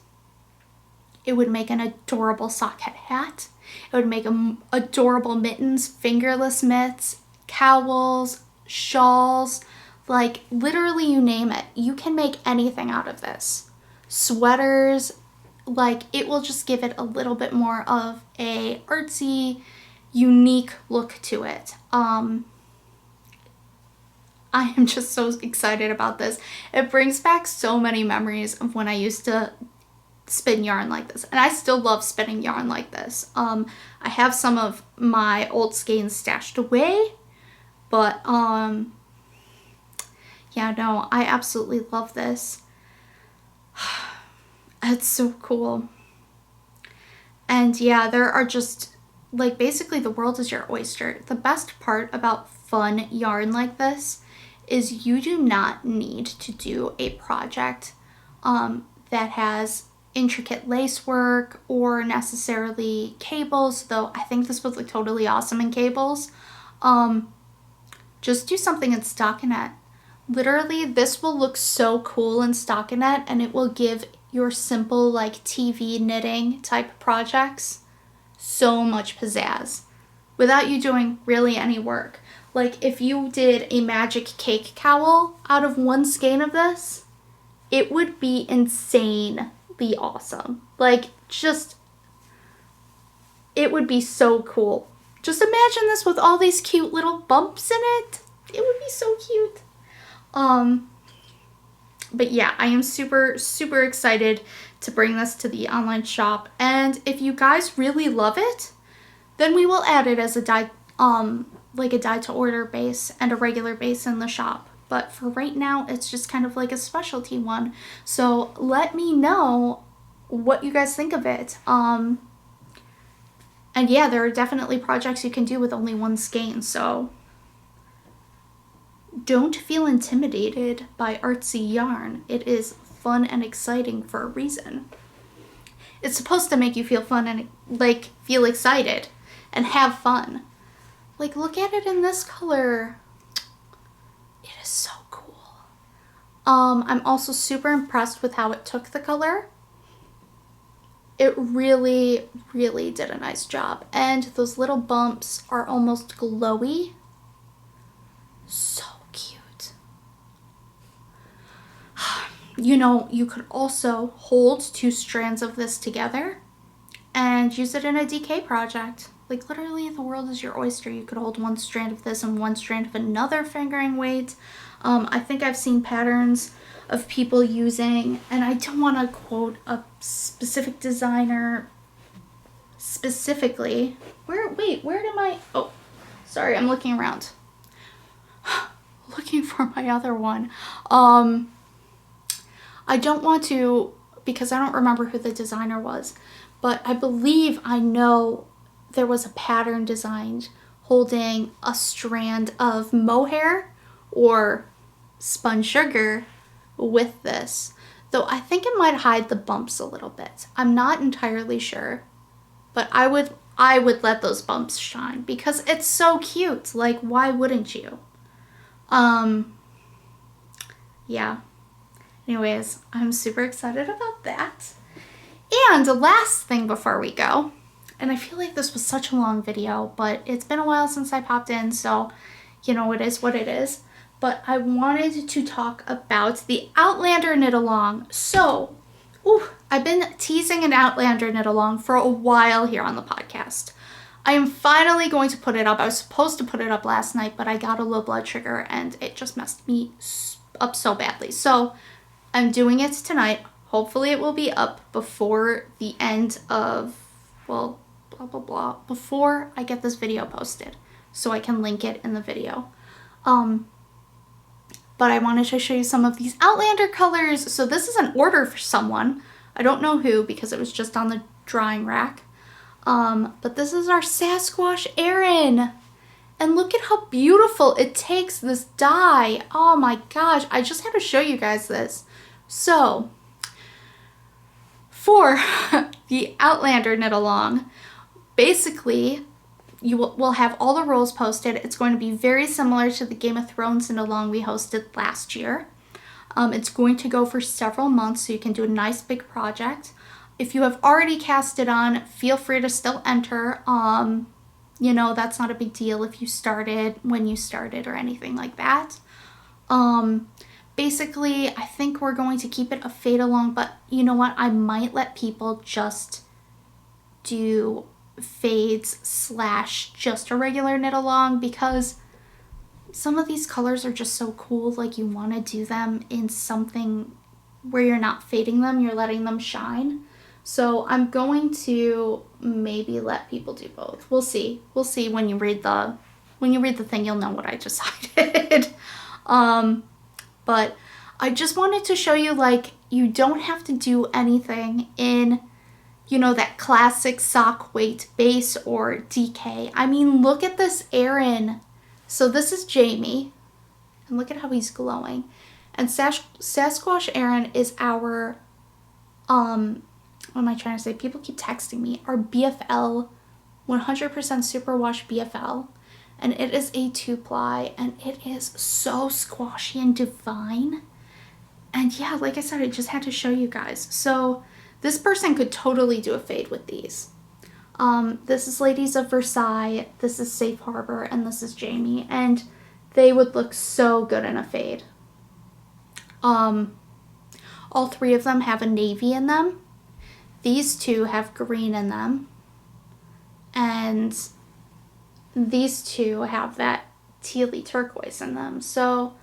it would make an adorable socket hat. It would make adorable mittens, fingerless mitts, cowls, shawls, like literally you name it. You can make anything out of this. Sweaters, like it will just give it a little bit more of a artsy, unique look to it. I am just so excited about this. It brings back so many memories of when I used to spin yarn like this, and I still love spinning yarn like this. I have some of my old skeins stashed away, but yeah, no, I absolutely love this. It's so cool. And yeah, there are just like basically the world is your oyster. The best part about fun yarn like this is you do not need to do a project that has intricate lace work or necessarily cables, though I think this would look totally awesome in cables. Just do something in stockinette. Literally, this will look so cool in stockinette, and it will give your simple like TV knitting type projects so much pizzazz without you doing really any work. Like if you did a magic cake cowl out of one skein of this, it would be insanely awesome. Like just, it would be so cool. Just imagine this with all these cute little bumps in it. It would be so cute. But yeah, I am super, super excited to bring this to the online shop. And if you guys really love it, then we will add it as a dye, like a dye to order base and a regular base in the shop. But for right now, it's just kind of like a specialty one. So let me know what you guys think of it. And yeah, there are definitely projects you can do with only one skein. So don't feel intimidated by artsy yarn. It is fun and exciting for a reason. It's supposed to make you feel fun and like feel excited and have fun. Like look at it in this color. It is so cool. I'm also super impressed with how it took the color. It really, really did a nice job. And those little bumps are almost glowy. So cute. You know, you could also hold 2 strands of this together and use it in a DK project. Like literally the world is your oyster. You could hold 1 strand of this and 1 strand of another fingering weight. I think I've seen patterns of people using, and I don't want to quote a specific designer specifically. Where did my, oh, sorry, I'm looking around. Looking for my other one. I don't want to, because I don't remember who the designer was, but I believe I know there was a pattern designed holding a strand of mohair or spun sugar with this, though I think it might hide the bumps a little bit. I'm not entirely sure, but I would let those bumps shine because it's so cute. Like, why wouldn't you? Yeah. Anyways, I'm super excited about that. And the last thing before we go, and I feel like this was such a long video, but it's been a while since I popped in, so you know, it is what it is. But I wanted to talk about the Outlander knit along. So, I've been teasing an Outlander knit along for a while here on the podcast. I am finally going to put it up. I was supposed to put it up last night, but I got a low blood sugar and it just messed me up so badly. So I'm doing it tonight. Hopefully it will be up before the end of, well, blah, blah, blah, before I get this video posted so I can link it in the video. But I wanted to show you some of these Outlander colors. So this is an order for someone. I don't know who because it was just on the drying rack. But this is our Sasquatch Erin. And look at how beautiful it takes this dye. Oh my gosh, I just had to show you guys this. So, for the Outlander knit along, basically, you will have all the roles posted. It's going to be very similar to the Game of Thrones knit along we hosted last year. It's going to go for several months, so you can do a nice big project. If you have already cast it on, feel free to still enter. You know, that's not a big deal if you started when you started or anything like that. Basically, I think we're going to keep it a fade along, but you know what? I might let people just do fades / just a regular knit along because some of these colors are just so cool. Like, you want to do them in something where you're not fading them, you're letting them shine. So I'm going to maybe let people do both. We'll see. We'll see when you read the thing, you'll know what I decided. But I just wanted to show you, like, you don't have to do anything in, you know, that classic sock weight base or DK. I mean, look at this Erin. So this is Jamie, and look at how he's glowing. And Sasquatch Erin is our, what am I trying to say? People keep texting me. Our BFL, 100% superwash BFL. And it is a 2-ply, and it is so squashy and divine. And yeah, like I said, I just had to show you guys. So this person could totally do a fade with these. This is Ladies of Versailles, this is Safe Harbor, and this is Jamie. And they would look so good in a fade. All three of them have a navy in them. These two have green in them. And these two have that tealy turquoise in them. So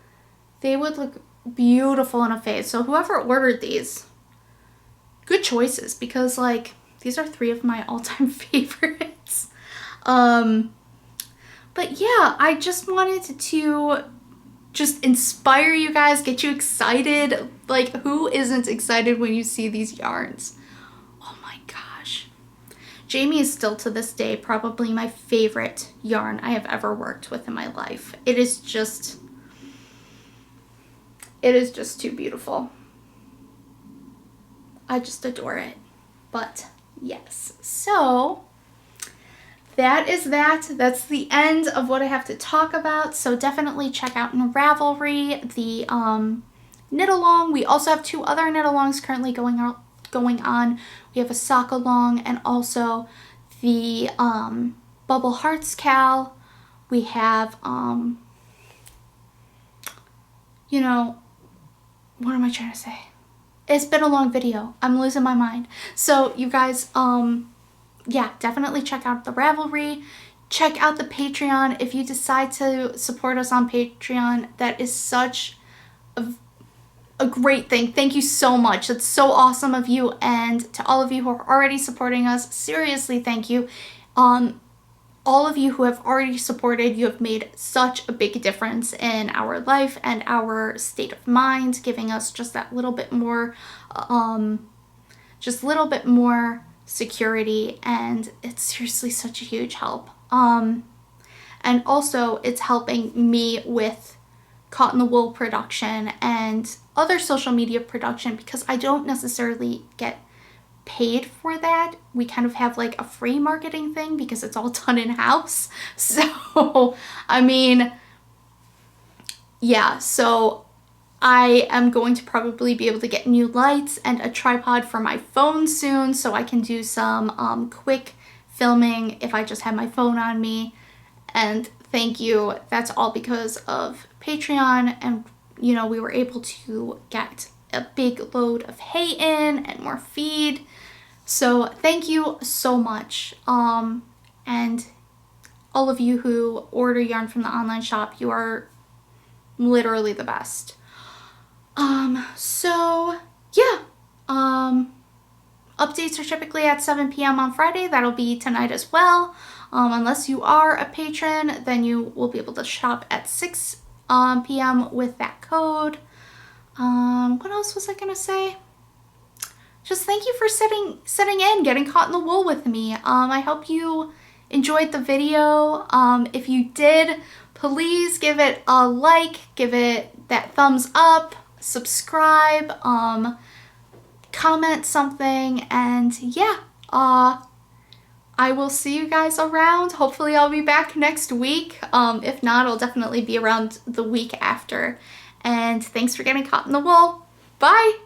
they would look beautiful in a fade. So whoever ordered these, good choices, because like these are 3 of my all-time favorites. But yeah, I just wanted to just inspire you guys, get you excited. Like, who isn't excited when you see these yarns? Oh my gosh. Jamie is still to this day probably my favorite yarn I have ever worked with in my life. It is just too beautiful. I just adore it. But yes, so that is that. That's the end of what I have to talk about. So definitely check out in Ravelry the knit along. We also have 2 other knit alongs currently going on. We have a sock along and also the Bubble Hearts Cowl. We have you know, what am I trying to say? It's been a long video. I'm losing my mind. So you guys, yeah, definitely check out the Ravelry. Check out the Patreon. If you decide to support us on Patreon, that is such a great thing. Thank you so much. It's so awesome of you. And to all of you who are already supporting us, seriously, thank you. All of you who have already supported, you have made such a big difference in our life and our state of mind, giving us just that little bit more, security, and it's seriously such a huge help. And also it's helping me with cotton the wool production and other social media production because I don't necessarily get paid for that. We kind of have like a free marketing thing because it's all done in-house. So I mean, yeah, so I am going to probably be able to get new lights and a tripod for my phone soon so I can do some quick filming if I just have my phone on me. And thank you. That's all because of Patreon, and you know, we were able to get a big load of hay in and more feed. So thank you so much. And all of you who order yarn from the online shop, you are literally the best. So yeah, updates are typically at 7 p.m. on Friday. That'll be tonight as well. Unless you are a patron, then you will be able to shop at 6 p.m. with that code. What else was I gonna say? Just thank you for sitting in, getting caught in the wool with me. I hope you enjoyed the video. If you did, please give it a like, give it that thumbs up, subscribe, comment something, and yeah, I will see you guys around. Hopefully I'll be back next week. If not, I'll definitely be around the week after. And thanks for getting caught in the wool. Bye!